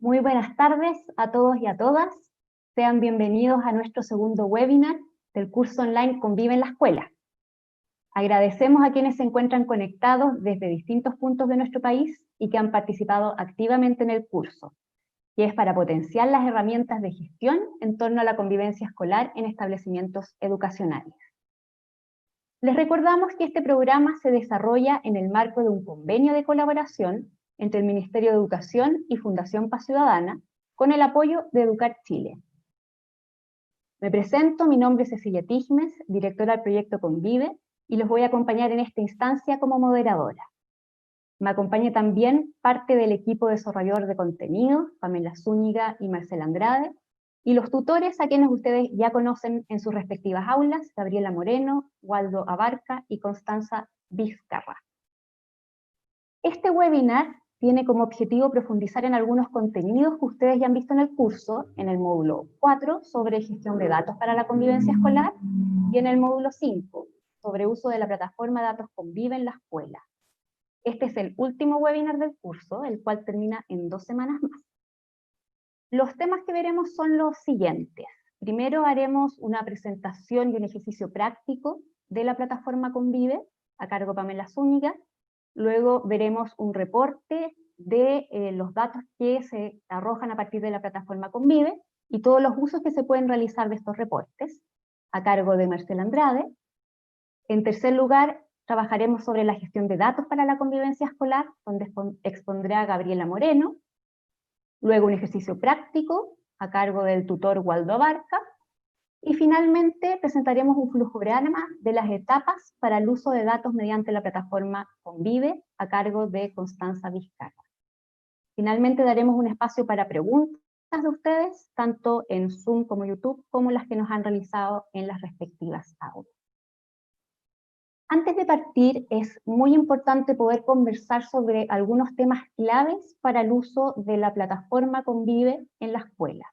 Muy buenas tardes a todos y a todas. Sean bienvenidos a nuestro segundo webinar del curso online Convive en la Escuela. Agradecemos a quienes se encuentran conectados desde distintos puntos de nuestro país y que han participado activamente en el curso, que es para potenciar las herramientas de gestión en torno a la convivencia escolar en establecimientos educacionales. Les recordamos que este programa se desarrolla en el marco de un convenio de colaboración entre el Ministerio de Educación y Fundación Paz Ciudadana, con el apoyo de Educar Chile. Me presento, mi nombre es Cecilia Tigmes, directora del proyecto Convive, y los voy a acompañar en esta instancia como moderadora. Me acompaña también parte del equipo desarrollador de contenido, Pamela Zúñiga y Marcela Andrade, y los tutores a quienes ustedes ya conocen en sus respectivas aulas, Gabriela Moreno, Waldo Abarca y Constanza Vizcarra. Este webinar tiene como objetivo profundizar en algunos contenidos que ustedes ya han visto en el curso, en el módulo 4, sobre gestión de datos para la convivencia escolar, y en el módulo 5, sobre uso de la plataforma Datos Convive en la escuela. Este es el último webinar del curso, el cual termina en 2 semanas más. Los temas que veremos son los siguientes. Primero haremos una presentación y un ejercicio práctico de la plataforma Convive, a cargo de Pamela Zúñiga. Luego veremos un reporte de los datos que se arrojan a partir de la plataforma Convive y todos los usos que se pueden realizar de estos reportes, a cargo de Marcela Andrade. En tercer lugar, trabajaremos sobre la gestión de datos para la convivencia escolar, donde expondrá Gabriela Moreno. Luego un ejercicio práctico, a cargo del tutor Waldo Abarca. Y finalmente presentaremos un flujograma de las etapas para el uso de datos mediante la plataforma Convive, a cargo de Constanza Vizcarra. Finalmente daremos un espacio para preguntas de ustedes, tanto en Zoom como YouTube, como las que nos han realizado en las respectivas aulas. Antes de partir, es muy importante poder conversar sobre algunos temas claves para el uso de la plataforma Convive en la escuela,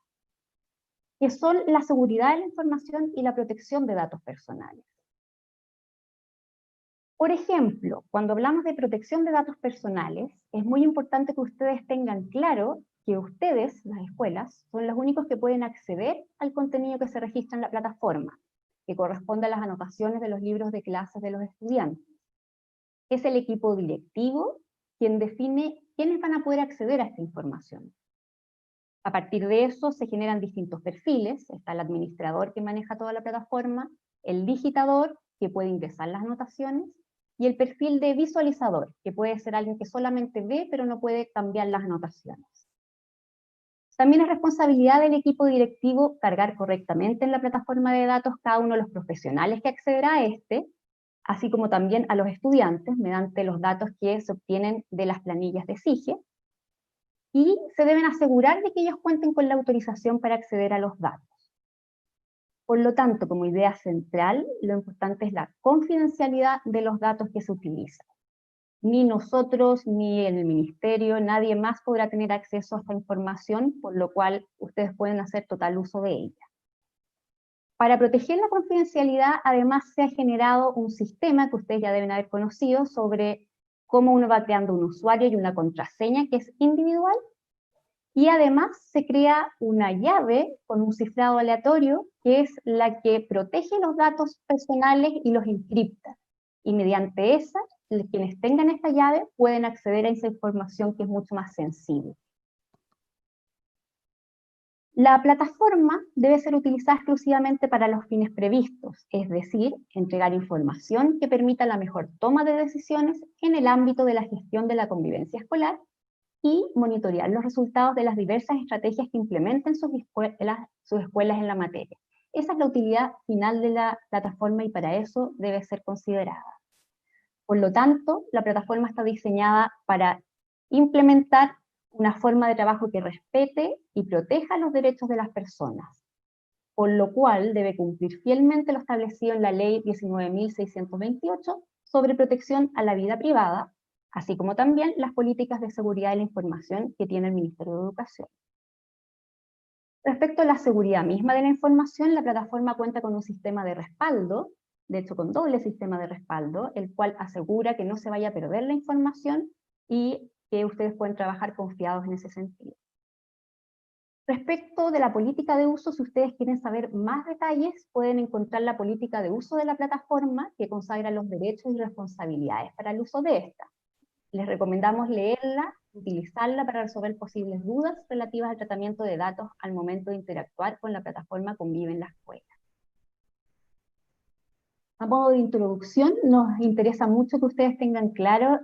que son la seguridad de la información y la protección de datos personales. Por ejemplo, cuando hablamos de protección de datos personales, es muy importante que ustedes tengan claro que ustedes, las escuelas, son los únicos que pueden acceder al contenido que se registra en la plataforma, que corresponde a las anotaciones de los libros de clases de los estudiantes. Es el equipo directivo quien define quiénes van a poder acceder a esta información. A partir de eso se generan distintos perfiles. Está el administrador que maneja toda la plataforma, el digitador que puede ingresar las anotaciones, y el perfil de visualizador, que puede ser alguien que solamente ve pero no puede cambiar las anotaciones. También es responsabilidad del equipo directivo cargar correctamente en la plataforma de datos cada uno de los profesionales que accederá a así como también a los estudiantes mediante los datos que se obtienen de las planillas de SIGE, y se deben asegurar de que ellos cuenten con la autorización para acceder a los datos. Por lo tanto, como idea central, lo importante es la confidencialidad de los datos que se utilizan. Ni nosotros, ni el ministerio, nadie más podrá tener acceso a esta información, por lo cual ustedes pueden hacer total uso de ella. Para proteger la confidencialidad, además se ha generado un sistema que ustedes ya deben haber conocido sobre cómo uno va creando un usuario y una contraseña que es individual, y además se crea una llave con un cifrado aleatorio que es la que protege los datos personales y los encripta. Y mediante esa, quienes tengan esta llave pueden acceder a esa información que es mucho más sensible. La plataforma debe ser utilizada exclusivamente para los fines previstos, es decir, entregar información que permita la mejor toma de decisiones en el ámbito de la gestión de la convivencia escolar y monitorear los resultados de las diversas estrategias que implementen sus escuelas en la materia. Esa es la utilidad final de la plataforma y para eso debe ser considerada. Por lo tanto, la plataforma está diseñada para implementar una forma de trabajo que respete y proteja los derechos de las personas, por lo cual debe cumplir fielmente lo establecido en la Ley 19.628 sobre protección a la vida privada, así como también las políticas de seguridad de la información que tiene el Ministerio de Educación. Respecto a la seguridad misma de la información, la plataforma cuenta con un sistema de respaldo, de hecho con doble sistema de respaldo, el cual asegura que no se vaya a perder la información y que ustedes pueden trabajar confiados en ese sentido. Respecto de la política de uso, si ustedes quieren saber más detalles, pueden encontrar la política de uso de la plataforma que consagra los derechos y responsabilidades para el uso de esta. Les recomendamos leerla, utilizarla para resolver posibles dudas relativas al tratamiento de datos al momento de interactuar con la plataforma Convive en la escuela. A modo de introducción, nos interesa mucho que ustedes tengan claro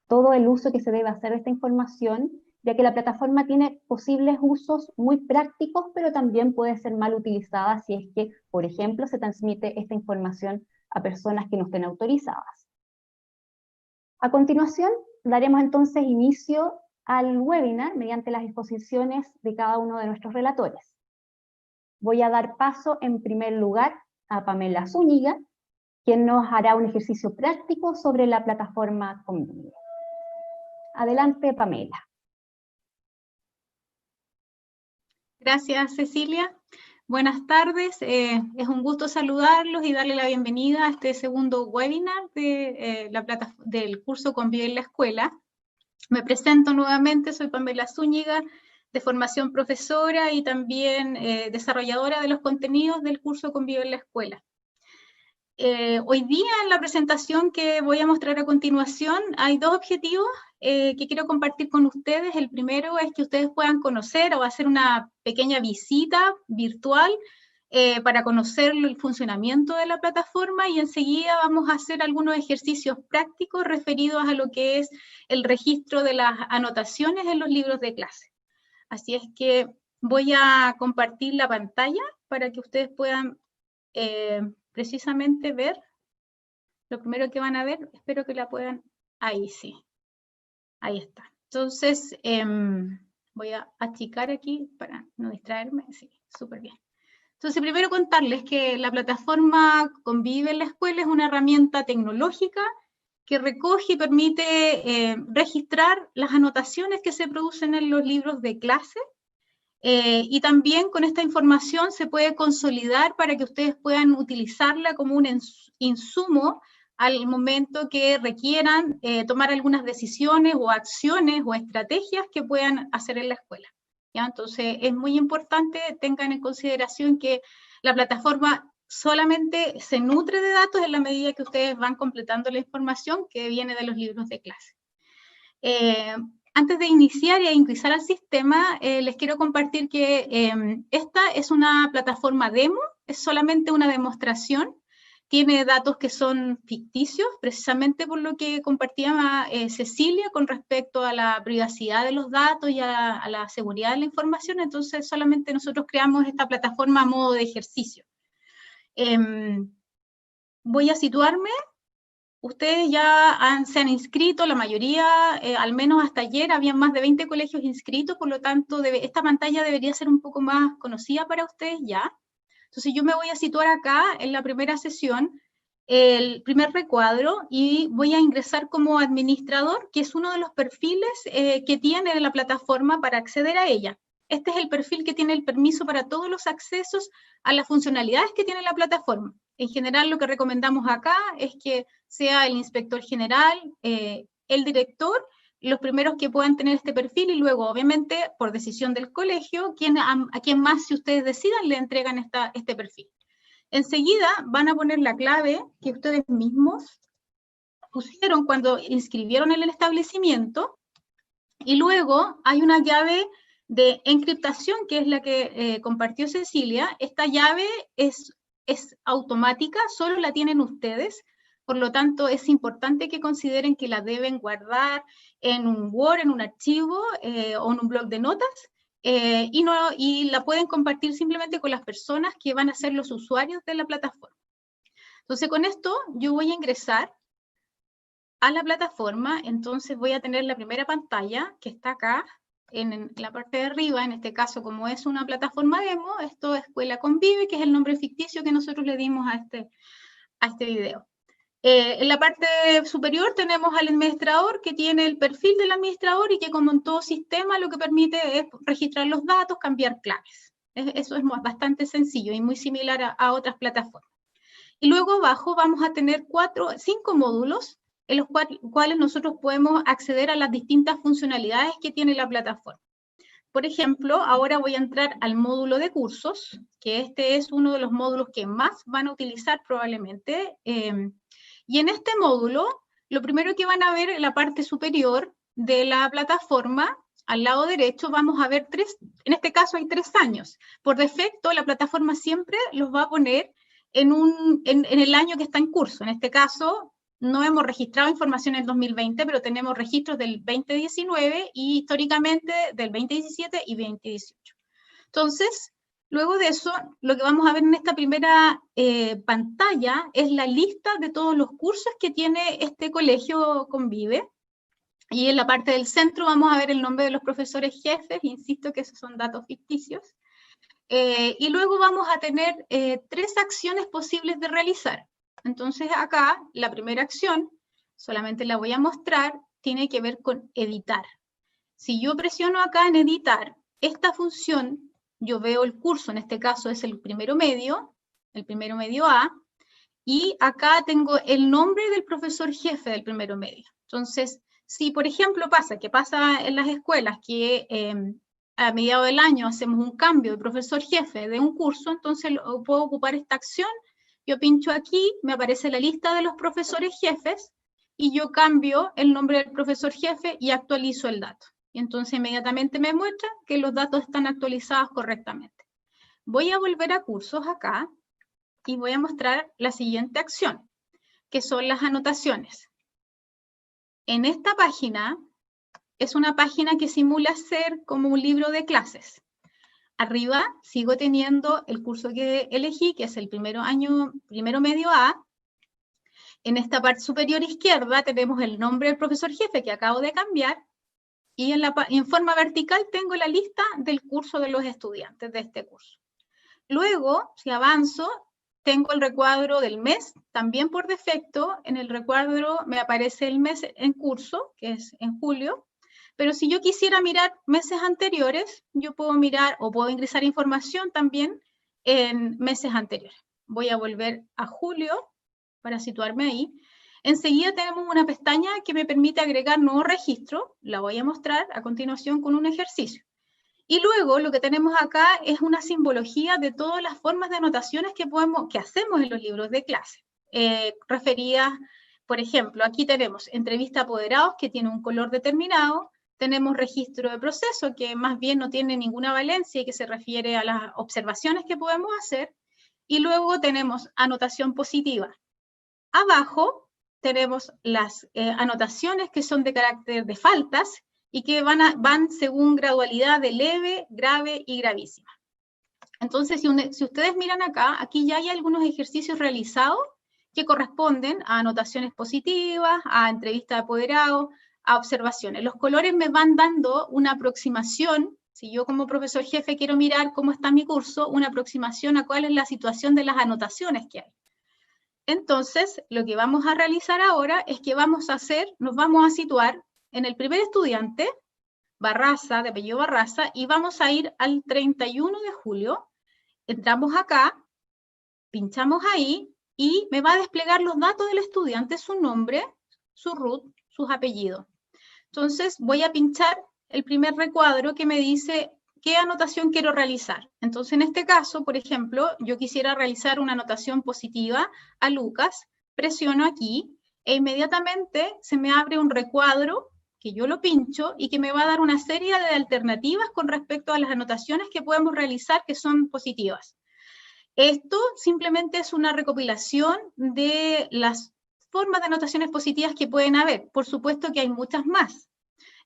todo el uso que se debe hacer de esta información, ya que la plataforma tiene posibles usos muy prácticos, pero también puede ser mal utilizada si es que, por ejemplo, se transmite esta información a personas que no estén autorizadas. A continuación, daremos entonces inicio al webinar mediante las exposiciones de cada uno de nuestros relatores. Voy a dar paso en primer lugar a Pamela Zúñiga, quien nos hará un ejercicio práctico sobre la plataforma Convive. Adelante, Pamela. Gracias, Cecilia. Buenas tardes. Es un gusto saludarlos y darle la bienvenida a este segundo webinar de, del curso Convive en la Escuela. Me presento nuevamente, soy Pamela Zúñiga, de formación profesora y también desarrolladora de los contenidos del curso Convive en la Escuela. Hoy día en la presentación que voy a mostrar a continuación hay dos objetivos que quiero compartir con ustedes. El primero es que ustedes puedan conocer o hacer una pequeña visita virtual para conocer el funcionamiento de la plataforma, y enseguida vamos a hacer algunos ejercicios prácticos referidos a lo que es el registro de las anotaciones en los libros de clase. Así es que voy a compartir la pantalla para que ustedes puedan precisamente ver lo primero que van a ver. Espero que la puedan, ahí sí, ahí está. Entonces voy a achicar aquí para no distraerme, sí, súper bien. Entonces primero contarles que la plataforma Convive en la Escuela es una herramienta tecnológica que recoge y permite registrar las anotaciones que se producen en los libros de clase. Y también con esta información se puede consolidar para que ustedes puedan utilizarla como un insumo al momento que requieran tomar algunas decisiones o acciones o estrategias que puedan hacer en la escuela. ¿Ya? Entonces es muy importante, tengan en consideración que la plataforma solamente se nutre de datos en la medida que ustedes van completando la información que viene de los libros de clase. Antes de iniciar y ingresar al sistema, les quiero compartir que esta es una plataforma demo, es solamente una demostración, tiene datos que son ficticios, precisamente por lo que compartía Cecilia con respecto a la privacidad de los datos y a la seguridad de la información. Entonces solamente nosotros creamos esta plataforma a modo de ejercicio. Voy a situarme. Ustedes ya se han inscrito, la mayoría, al menos hasta ayer, habían más de 20 colegios inscritos, por lo tanto, esta pantalla debería ser un poco más conocida para ustedes ya. Entonces yo me voy a situar acá en la primera sesión, el primer recuadro, y voy a ingresar como administrador, que es uno de los perfiles que tiene la plataforma para acceder a ella. Este es el perfil que tiene el permiso para todos los accesos a las funcionalidades que tiene la plataforma. En general, lo que recomendamos acá es que sea el inspector general, el director, los primeros que puedan tener este perfil, y luego, obviamente, por decisión del colegio, a quien más, si ustedes decidan, le entregan este perfil. Enseguida van a poner la clave que ustedes mismos pusieron cuando inscribieron en el establecimiento, y luego hay una llave de encriptación, que es la que compartió Cecilia. Esta llave es automática, solo la tienen ustedes, por lo tanto es importante que consideren que la deben guardar en un Word, en un archivo o en un bloc de notas, y la pueden compartir simplemente con las personas que van a ser los usuarios de la plataforma. Entonces con esto yo voy a ingresar a la plataforma. Entonces voy a tener la primera pantalla que está acá en la parte de arriba. En este caso, como es una plataforma demo, esto es Escuela Convive, que es el nombre ficticio que nosotros le dimos a este video. En la parte superior tenemos al administrador, que tiene el perfil del administrador y que, como en todo sistema, lo que permite es registrar los datos, cambiar claves. Eso es bastante sencillo y muy similar a otras plataformas. Y luego abajo vamos a tener 5 módulos en los cuales nosotros podemos acceder a las distintas funcionalidades que tiene la plataforma. Por ejemplo, ahora voy a entrar al módulo de cursos, que este es uno de los módulos que más van a utilizar probablemente. Y en este módulo, lo primero que van a ver en la parte superior de la plataforma, al lado derecho, vamos a ver en este caso hay 3 años. Por defecto, la plataforma siempre los va a poner en el año que está en curso. En este caso, no hemos registrado información en el 2020, pero tenemos registros del 2019 y históricamente del 2017 y 2018. Entonces, luego de eso, lo que vamos a ver en esta primera pantalla es la lista de todos los cursos que tiene este colegio Convive. Y en la parte del centro vamos a ver el nombre de los profesores jefes, insisto que esos son datos ficticios. Y luego vamos a tener 3 acciones posibles de realizar. Entonces acá, la primera acción, solamente la voy a mostrar, tiene que ver con editar. Si yo presiono acá en editar, esta función, yo veo el curso, en este caso es el primero medio A, y acá tengo el nombre del profesor jefe del primero medio. Entonces, si por ejemplo pasa en las escuelas que a mediados del año hacemos un cambio de profesor jefe de un curso, entonces puedo ocupar esta acción, yo pincho aquí, me aparece la lista de los profesores jefes, y yo cambio el nombre del profesor jefe y actualizo el dato. Y entonces inmediatamente me muestra que los datos están actualizados correctamente. Voy a volver a cursos acá, y voy a mostrar la siguiente acción, que son las anotaciones. En esta página, es una página que simula ser como un libro de clases. Arriba sigo teniendo el curso que elegí, que es el primero medio A. En esta parte superior izquierda tenemos el nombre del profesor jefe que acabo de cambiar, y en forma vertical tengo la lista del curso de los estudiantes de este curso. Luego, si avanzo, tengo el recuadro del mes, también por defecto, en el recuadro me aparece el mes en curso, que es en julio, pero si yo quisiera mirar meses anteriores, yo puedo mirar o puedo ingresar información también en meses anteriores. Voy a volver a julio para situarme ahí. Enseguida tenemos una pestaña que me permite agregar nuevo registro, la voy a mostrar a continuación con un ejercicio. Y luego lo que tenemos acá es una simbología de todas las formas de anotaciones que hacemos en los libros de clase. Referidas, por ejemplo, aquí tenemos entrevista a apoderados que tiene un color determinado, tenemos registro de proceso que más bien no tiene ninguna valencia y que se refiere a las observaciones que podemos hacer, y luego tenemos anotación positiva. Abajo tenemos las anotaciones que son de carácter de faltas, y que van según gradualidad de leve, grave y gravísima. Entonces, si ustedes miran acá, aquí ya hay algunos ejercicios realizados que corresponden a anotaciones positivas, a entrevista de apoderado, a observaciones. Los colores me van dando una aproximación, si yo como profesor jefe quiero mirar cómo está mi curso, una aproximación a cuál es la situación de las anotaciones que hay. Entonces, lo que vamos a realizar ahora es que nos vamos a situar en el primer estudiante, Barraza, de apellido Barraza, y vamos a ir al 31 de julio, entramos acá, pinchamos ahí, y me va a desplegar los datos del estudiante, su nombre, su root, sus apellidos. Entonces voy a pinchar el primer recuadro que me dice qué anotación quiero realizar. Entonces en este caso, por ejemplo, yo quisiera realizar una anotación positiva a Lucas, presiono aquí, e inmediatamente se me abre un recuadro que yo lo pincho y que me va a dar una serie de alternativas con respecto a las anotaciones que podemos realizar que son positivas. Esto simplemente es una recopilación de las formas de anotaciones positivas que pueden haber. Por supuesto que hay muchas más.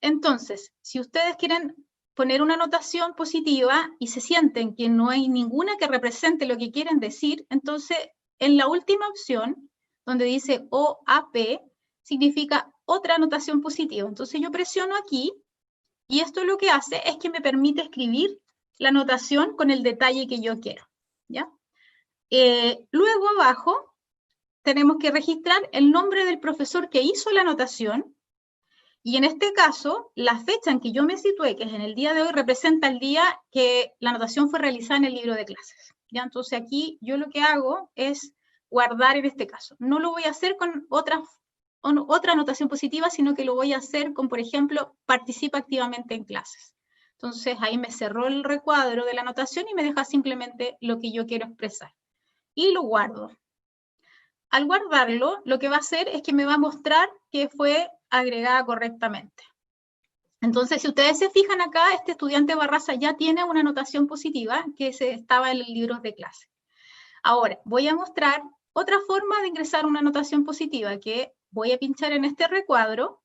Entonces, si ustedes quieren poner una anotación positiva y se sienten que no hay ninguna que represente lo que quieren decir, entonces en la última opción, donde dice OAP, significa otra anotación positiva. Entonces yo presiono aquí, y esto lo que hace es que me permite escribir la anotación con el detalle que yo quiero, ¿ya? Luego abajo tenemos que registrar el nombre del profesor que hizo la anotación, y en este caso, la fecha en que yo me situé, que es en el día de hoy, representa el día que la anotación fue realizada en el libro de clases, ¿ya? Entonces aquí yo lo que hago es guardar en este caso. No lo voy a hacer con otra anotación positiva, sino que lo voy a hacer con, por ejemplo, participa activamente en clases. Entonces ahí me cerró el recuadro de la anotación y me deja simplemente lo que yo quiero expresar. Y lo guardo. Al guardarlo, lo que va a hacer es que me va a mostrar que fue agregada correctamente. Entonces, si ustedes se fijan acá, este estudiante Barraza ya tiene una anotación positiva que estaba en los libros de clase. Ahora, voy a mostrar otra forma de ingresar una anotación positiva, que voy a pinchar en este recuadro.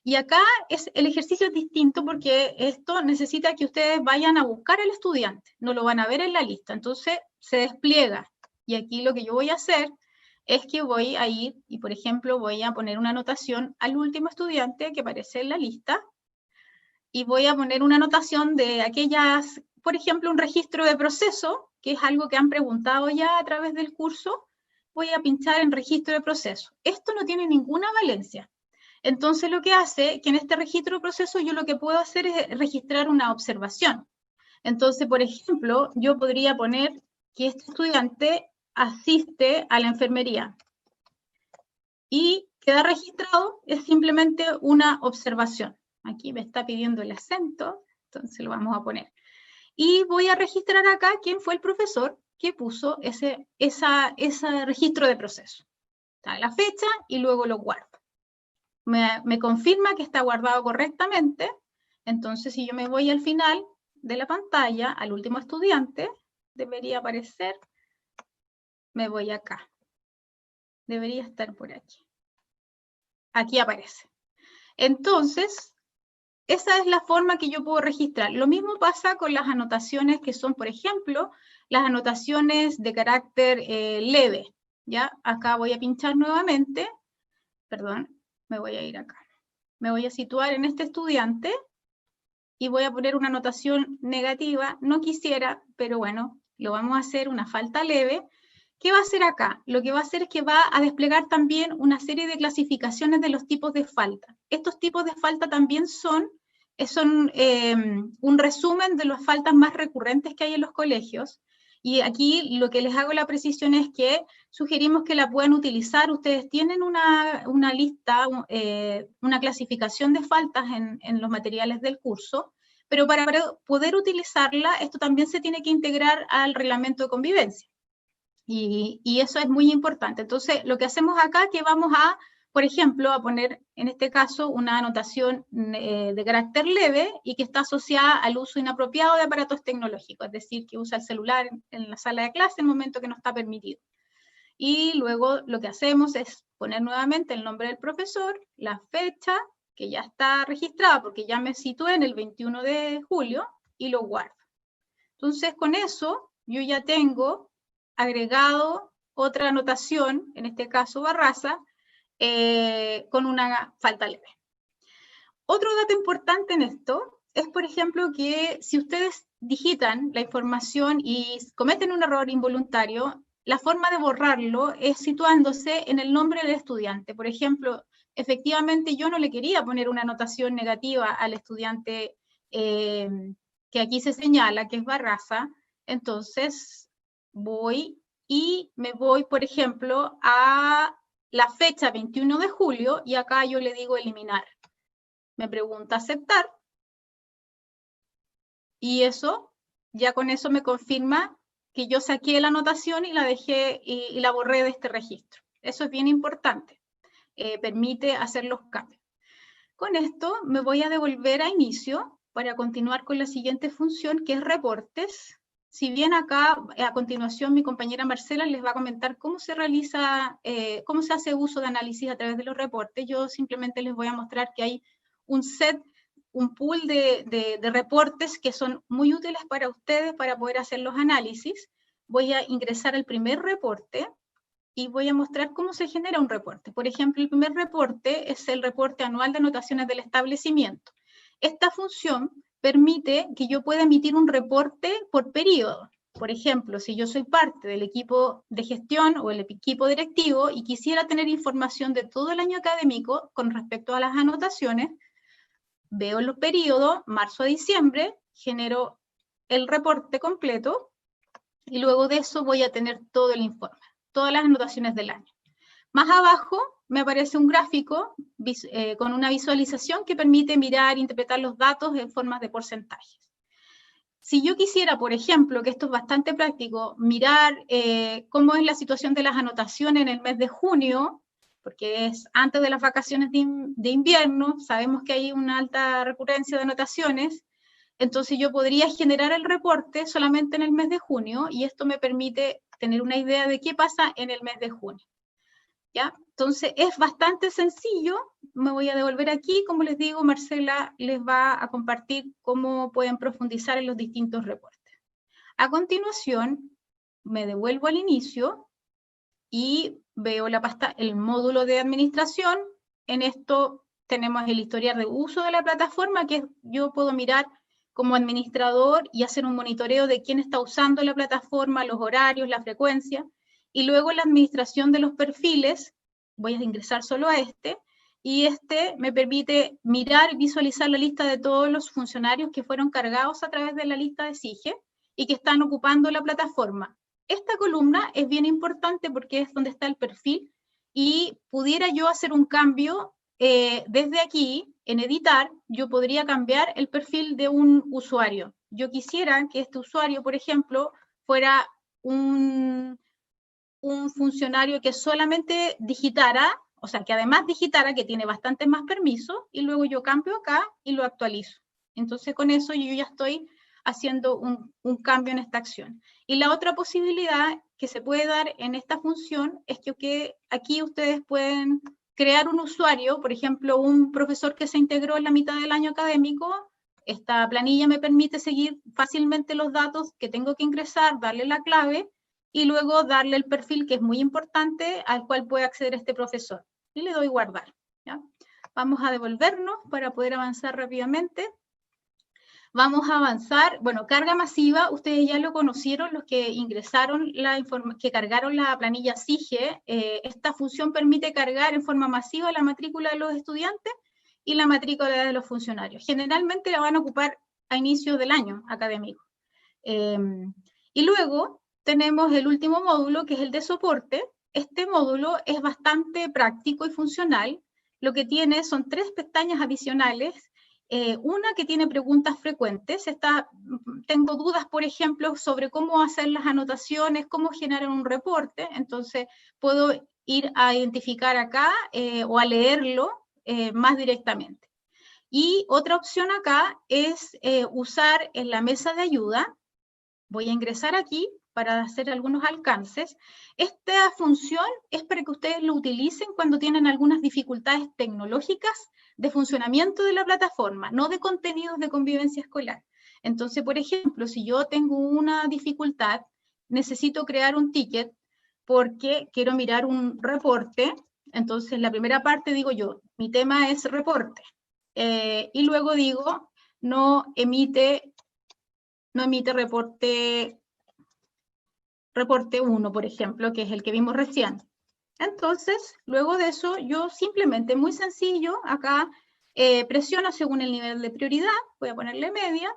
Y acá el ejercicio es distinto porque esto necesita que ustedes vayan a buscar al estudiante, no lo van a ver en la lista, entonces se despliega. Y aquí lo que yo voy a hacer es que voy a ir y, por ejemplo, voy a poner una anotación al último estudiante que aparece en la lista y voy a poner una anotación de aquellas, por ejemplo, un registro de proceso, que es algo que han preguntado ya a través del curso. Voy a pinchar en registro de proceso. Esto no tiene ninguna valencia. Entonces lo que hace que en este registro de proceso yo lo que puedo hacer es registrar una observación. Entonces, por ejemplo, yo podría poner que este estudiante asiste a la enfermería y queda registrado, es simplemente una observación. Aquí me está pidiendo el acento, entonces lo vamos a poner. Y voy a registrar acá quién fue el profesor que puso ese registro de proceso. Está la fecha y luego lo guardo. Me confirma que está guardado correctamente, entonces si yo me voy al final de la pantalla, al último estudiante, debería aparecer, me voy acá, debería estar por aquí. Aquí aparece. Entonces, esa es la forma que yo puedo registrar. Lo mismo pasa con las anotaciones que son, por ejemplo, las anotaciones de carácter leve. ¿Ya? Acá voy a pinchar nuevamente, perdón, me voy a ir acá. Me voy a situar en este estudiante y voy a poner una anotación negativa. No quisiera, pero bueno, lo vamos a hacer, una falta leve. ¿Qué va a hacer acá? Lo que va a hacer es que va a desplegar también una serie de clasificaciones de los tipos de falta. Estos tipos de falta también son un resumen de las faltas más recurrentes que hay en los colegios. Y aquí lo que les hago la precisión es que sugerimos que la puedan utilizar. Ustedes tienen una lista, una clasificación de faltas en los materiales del curso, pero para poder utilizarla, esto también se tiene que integrar al reglamento de convivencia. Y eso es muy importante. Entonces, lo que hacemos acá es que vamos a, por ejemplo, a poner, en este caso, una anotación de carácter leve y que está asociada al uso inapropiado de aparatos tecnológicos, es decir, que usa el celular en la sala de clase en el momento que no está permitido. Y luego lo que hacemos es poner nuevamente el nombre del profesor, la fecha, que ya está registrada porque ya me situé en el 21 de julio, y lo guardo. Entonces, con eso, yo ya tengo agregado otra anotación, en este caso Barraza, con una falta leve. Otro dato importante en esto es, por ejemplo, que si ustedes digitan la información y cometen un error involuntario, la forma de borrarlo es situándose en el nombre del estudiante. Por ejemplo, efectivamente yo no le quería poner una anotación negativa al estudiante que aquí se señala, que es Barraza, entonces voy y me voy, por ejemplo, a la fecha 21 de julio y acá yo le digo eliminar. Me pregunta aceptar y eso, ya con eso me confirma que yo saqué la anotación y la dejé y la borré de este registro. Eso es bien importante, permite hacer los cambios. Con esto me voy a devolver a inicio para continuar con la siguiente función, que es reportes. Si bien acá, a continuación, mi compañera Marcela les va a comentar cómo se realiza, cómo se hace uso de análisis a través de los reportes, yo simplemente les voy a mostrar que hay un pool de reportes que son muy útiles para ustedes para poder hacer los análisis. Voy a ingresar al primer reporte y voy a mostrar cómo se genera un reporte. Por ejemplo, el primer reporte es el reporte anual de anotaciones del establecimiento. Esta función permite que yo pueda emitir un reporte por periodo. Por ejemplo, si yo soy parte del equipo de gestión o el equipo directivo y quisiera tener información de todo el año académico con respecto a las anotaciones, veo los periodos, marzo a diciembre, genero el reporte completo y luego de eso voy a tener todo el informe, todas las anotaciones del año. Más abajo me aparece un gráfico con una visualización que permite mirar e interpretar los datos en formas de porcentajes. Si yo quisiera, por ejemplo, que esto es bastante práctico, mirar cómo es la situación de las anotaciones en el mes de junio, porque es antes de las vacaciones de invierno, sabemos que hay una alta recurrencia de anotaciones, entonces yo podría generar el reporte solamente en el mes de junio y esto me permite tener una idea de qué pasa en el mes de junio. ¿Ya? Entonces es bastante sencillo, me voy a devolver aquí, como les digo, Marcela les va a compartir cómo pueden profundizar en los distintos reportes. A continuación, me devuelvo al inicio y veo el módulo de administración. En esto tenemos el historial de uso de la plataforma, que yo puedo mirar como administrador y hacer un monitoreo de quién está usando la plataforma, los horarios, la frecuencia, y luego la administración de los perfiles. Voy a ingresar solo a este, y este me permite mirar y visualizar la lista de todos los funcionarios que fueron cargados a través de la lista de SIGE y que están ocupando la plataforma. Esta columna es bien importante porque es donde está el perfil y pudiera yo hacer un cambio desde aquí, en editar, yo podría cambiar el perfil de un usuario. Yo quisiera que este usuario, por ejemplo, fuera un funcionario que solamente digitara, o sea, que además digitara, que tiene bastantes más permisos, y luego yo cambio acá y lo actualizo. Entonces con eso yo ya estoy haciendo un cambio en esta acción. Y la otra posibilidad que se puede dar en esta función es que aquí ustedes pueden crear un usuario, por ejemplo, un profesor que se integró en la mitad del año académico. Esta planilla me permite seguir fácilmente los datos que tengo que ingresar, darle la clave y luego darle el perfil, que es muy importante, al cual puede acceder este profesor. Y le doy guardar. ¿Ya? Vamos a devolvernos para poder avanzar rápidamente. Vamos a avanzar, bueno, carga masiva, ustedes ya lo conocieron, los que ingresaron, que cargaron la planilla SIGE. Esta función permite cargar en forma masiva la matrícula de los estudiantes y la matrícula de los funcionarios. Generalmente la van a ocupar a inicios del año académico. Y luego tenemos el último módulo, que es el de soporte. Este módulo es bastante práctico y funcional. Lo que tiene son 3 pestañas adicionales. Una que tiene preguntas frecuentes. Tengo dudas, por ejemplo, sobre cómo hacer las anotaciones, cómo generar un reporte. Entonces, puedo ir a identificar acá o a leerlo más directamente. Y otra opción acá es usar en la mesa de ayuda. Voy a ingresar aquí para hacer algunos alcances. Esta función es para que ustedes lo utilicen cuando tienen algunas dificultades tecnológicas de funcionamiento de la plataforma, no de contenidos de convivencia escolar. Entonces, por ejemplo, si yo tengo una dificultad, necesito crear un ticket porque quiero mirar un reporte. Entonces, la primera parte digo yo, mi tema es reporte. Y luego digo, no emite reporte 1, por ejemplo, que es el que vimos recién. Entonces, luego de eso, yo simplemente, muy sencillo, acá presiono según el nivel de prioridad, voy a ponerle media,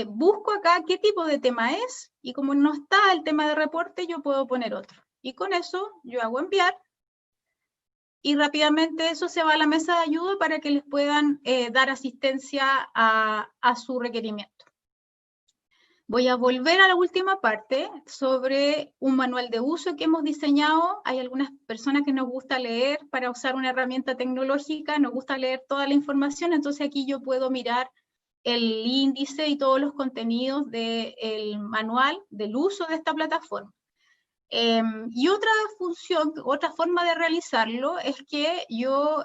busco acá qué tipo de tema es, y como no está el tema de reporte, yo puedo poner otro. Y con eso, yo hago enviar, y rápidamente eso se va a la mesa de ayuda para que les puedan dar asistencia a su requerimiento. Voy a volver a la última parte sobre un manual de uso que hemos diseñado. Hay algunas personas que nos gusta leer para usar una herramienta tecnológica, nos gusta leer toda la información, entonces aquí yo puedo mirar el índice y todos los contenidos del manual del uso de esta plataforma. Y otra función, otra forma de realizarlo es que yo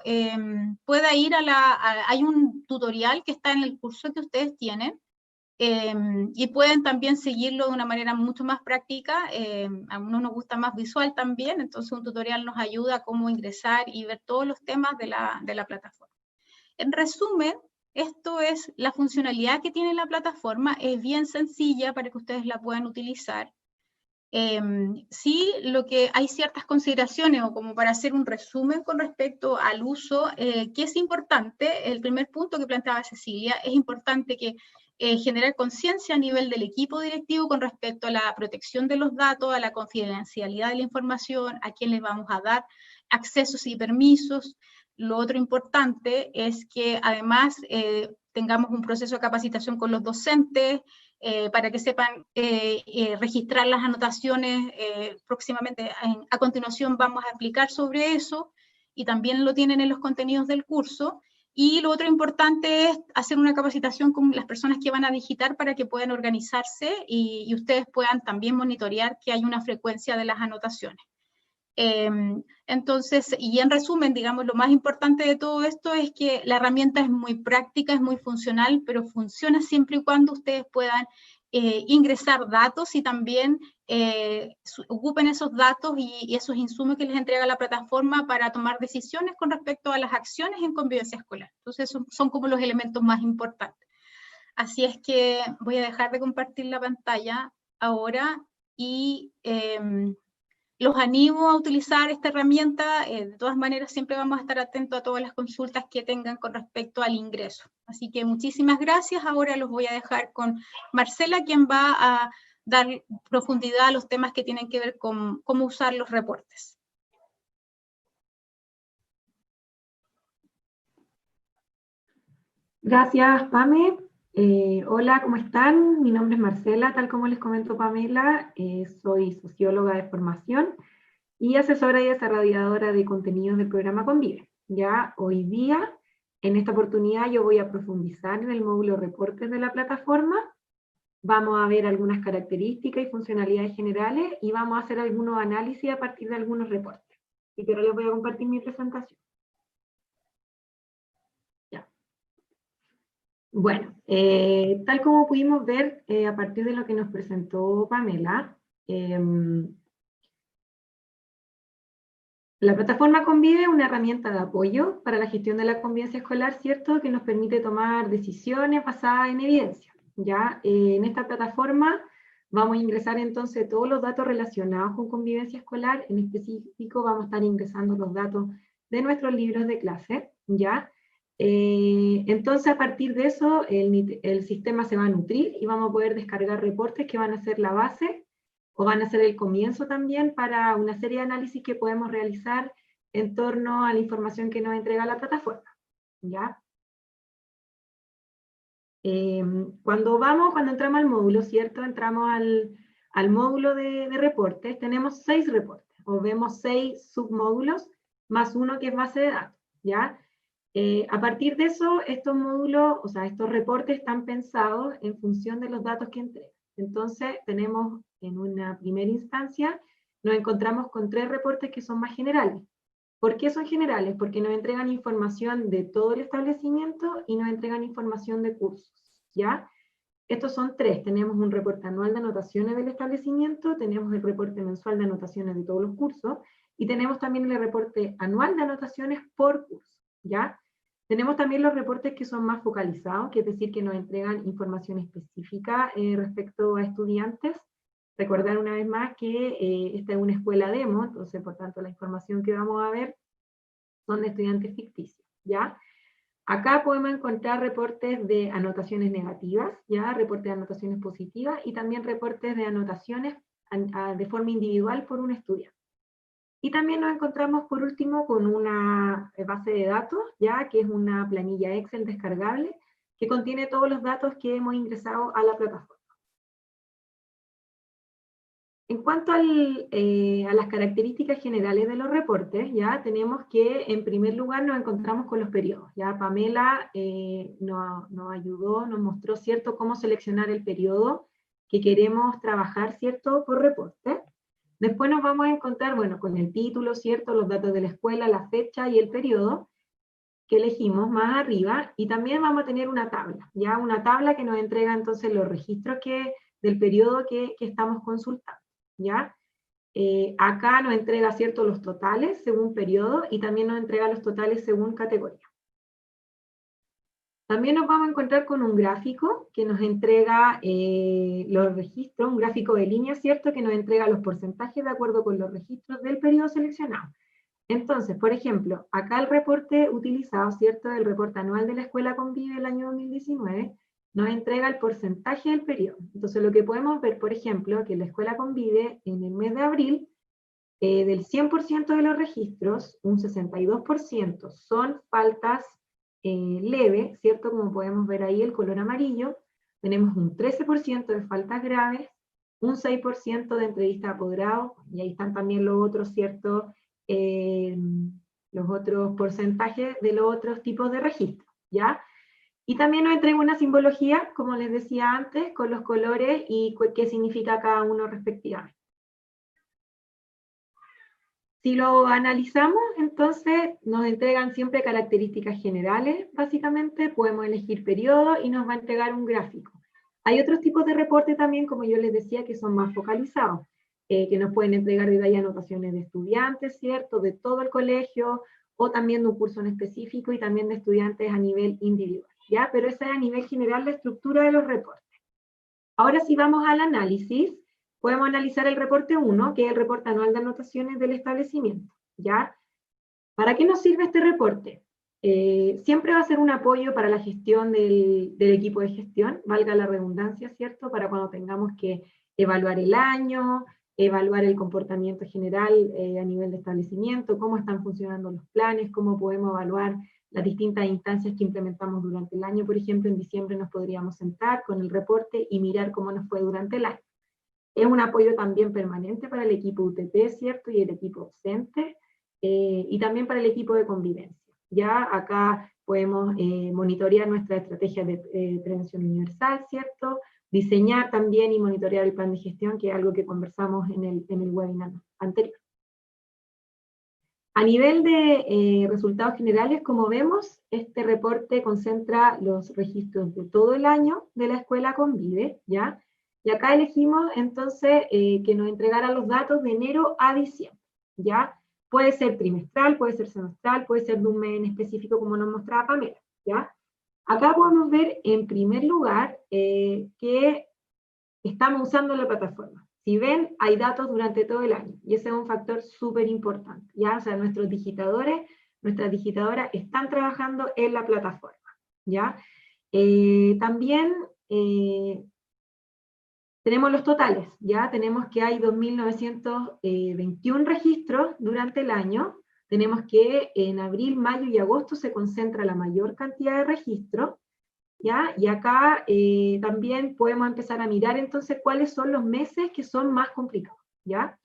pueda ir hay un tutorial que está en el curso que ustedes tienen, y pueden también seguirlo de una manera mucho más práctica. A uno nos gusta más visual también, entonces un tutorial nos ayuda a cómo ingresar y ver todos los temas de la plataforma. En resumen, esto es la funcionalidad que tiene la plataforma, es bien sencilla para que ustedes la puedan utilizar. Sí, hay ciertas consideraciones, o como para hacer un resumen con respecto al uso, que es importante. El primer punto que planteaba Cecilia, es importante que generar conciencia a nivel del equipo directivo con respecto a la protección de los datos, a la confidencialidad de la información, a quién les vamos a dar accesos y permisos. Lo otro importante es que además tengamos un proceso de capacitación con los docentes, para que sepan registrar las anotaciones próximamente. A continuación vamos a explicar sobre eso, y también lo tienen en los contenidos del curso. Y lo otro importante es hacer una capacitación con las personas que van a digitar para que puedan organizarse y ustedes puedan también monitorear que hay una frecuencia de las anotaciones. Entonces, y en resumen, digamos, lo más importante de todo esto es que la herramienta es muy práctica, es muy funcional, pero funciona siempre y cuando ustedes puedan ingresar datos y también ocupen esos datos y esos insumos que les entrega la plataforma para tomar decisiones con respecto a las acciones en convivencia escolar. Entonces, son como los elementos más importantes. Así es que voy a dejar de compartir la pantalla ahora y los animo a utilizar esta herramienta. De todas maneras, siempre vamos a estar atentos a todas las consultas que tengan con respecto al ingreso. Así que muchísimas gracias. Ahora los voy a dejar con Marcela, quien va a dar profundidad a los temas que tienen que ver con cómo usar los reportes. Gracias, Pame. Hola, ¿cómo están? Mi nombre es Marcela, tal como les comentó Pamela, soy socióloga de formación y asesora y desarrolladora de contenidos del programa Convive. Ya hoy día, en esta oportunidad, yo voy a profundizar en el módulo reportes de la plataforma. Vamos a ver algunas características y funcionalidades generales y vamos a hacer algunos análisis a partir de algunos reportes. Y que ahora les voy a compartir mi presentación. Bueno, tal como pudimos ver a partir de lo que nos presentó Pamela, la plataforma Convive es una herramienta de apoyo para la gestión de la convivencia escolar, ¿cierto?, que nos permite tomar decisiones basadas en evidencia. ¿Ya? En esta plataforma vamos a ingresar entonces todos los datos relacionados con convivencia escolar. En específico vamos a estar ingresando los datos de nuestros libros de clase, ¿ya? Entonces, a partir de eso, el sistema se va a nutrir y vamos a poder descargar reportes que van a ser la base o van a ser el comienzo también para una serie de análisis que podemos realizar en torno a la información que nos entrega la plataforma. ¿Ya? Cuando entramos al módulo, ¿cierto? Entramos al módulo de reportes, tenemos 6 reportes, o vemos 6 submódulos, más uno que es base de datos, ¿ya? A partir de eso, estos módulos, o sea, estos reportes están pensados en función de los datos que entregan. Entonces, tenemos en una primera instancia, nos encontramos con 3 reportes que son más generales. ¿Por qué son generales? Porque nos entregan información de todo el establecimiento y nos entregan información de cursos, ¿ya? Estos son 3. Tenemos un reporte anual de anotaciones del establecimiento, tenemos el reporte mensual de anotaciones de todos los cursos, y tenemos también el reporte anual de anotaciones por curso, ¿ya? Tenemos también los reportes que son más focalizados, que es decir, que nos entregan información específica respecto a estudiantes. Recordar una vez más que esta es una escuela demo, entonces por tanto la información que vamos a ver son de estudiantes ficticios, ¿ya? Acá podemos encontrar reportes de anotaciones negativas, ¿ya? Reportes de anotaciones positivas y también reportes de anotaciones de forma individual por un estudiante. Y también nos encontramos por último con una base de datos, ya que es una planilla Excel descargable que contiene todos los datos que hemos ingresado a la plataforma. En cuanto a las características generales de los reportes, ya tenemos que en primer lugar nos encontramos con los periodos. Ya Pamela nos ayudó, nos mostró, ¿cierto?, cómo seleccionar el periodo que queremos trabajar, ¿cierto?, por reporte. Después nos vamos a encontrar, bueno, con el título, ¿cierto?, los datos de la escuela, la fecha y el periodo que elegimos más arriba, y también vamos a tener una tabla, ya una tabla que nos entrega entonces los registros del periodo que estamos consultando, ¿ya? Acá nos entrega, ¿cierto?, los totales según periodo, y también nos entrega los totales según categoría. También nos vamos a encontrar con un gráfico que nos entrega los registros, un gráfico de líneas, ¿cierto?, que nos entrega los porcentajes de acuerdo con los registros del periodo seleccionado. Entonces, por ejemplo, acá el reporte utilizado, ¿cierto?, el reporte anual de la Escuela Convive del año 2019, nos entrega el porcentaje del periodo. Entonces, lo que podemos ver, por ejemplo, que la Escuela Convive en el mes de abril, del 100% de los registros, un 62% son faltas leves, ¿cierto?, como podemos ver ahí el color amarillo. tenemos un 13% de faltas graves, un 6% de entrevistas a posgrado, y ahí están también los otros, ¿cierto? Los otros porcentajes de los otros tipos de registros, ¿ya? Y también nos entrega una simbología, como les decía antes, con los colores y qué significa cada uno respectivamente. Si lo analizamos, entonces nos entregan siempre características generales, básicamente, podemos elegir periodo y nos va a entregar un gráfico. Hay otros tipos de reporte también, como yo les decía, que son más focalizados, que nos pueden entregar de ahí anotaciones de estudiantes, ¿cierto?, de todo el colegio, o también de un curso en específico, y también de estudiantes a nivel individual, ¿ya? Pero esa es a nivel general la estructura de los reportes. Ahora si vamos al análisis, podemos analizar el reporte 1, que es el reporte anual de anotaciones del establecimiento, ¿ya? ¿Para qué nos sirve este reporte? Siempre va a ser un apoyo para la gestión del equipo de gestión, valga la redundancia, ¿cierto? Para cuando tengamos que evaluar el año, evaluar el comportamiento general a nivel de establecimiento, cómo están funcionando los planes, cómo podemos evaluar las distintas instancias que implementamos durante el año. Por ejemplo, en diciembre nos podríamos sentar con el reporte y mirar cómo nos fue durante el año. Es un apoyo también permanente para el equipo UTP, ¿cierto? Y el equipo docente, y también para el equipo de convivencia. Ya acá podemos monitorear nuestra estrategia de prevención universal, ¿cierto? Diseñar también y monitorear el plan de gestión, que es algo que conversamos en el webinar anterior. A nivel de resultados generales, como vemos, este reporte concentra los registros de todo el año de la escuela Convive, ¿ya? Y acá elegimos entonces que nos entregara los datos de enero a diciembre, ¿ya? Puede ser trimestral, puede ser semestral, puede ser de un mes en específico, como nos mostraba Pamela, ¿ya? Acá podemos ver, en primer lugar, que estamos usando la plataforma. Si ven, hay datos durante todo el año, y ese es un factor súper importante, ¿ya? O sea, nuestros digitadores, nuestras digitadoras están trabajando en la plataforma, ¿ya? También tenemos los totales, ¿ya? Tenemos que hay 2.921 registros durante el año, tenemos que en abril, mayo y agosto se concentra la mayor cantidad de registros, ¿ya? Y acá también podemos empezar a mirar entonces cuáles son los meses que son más complicados, ¿ya?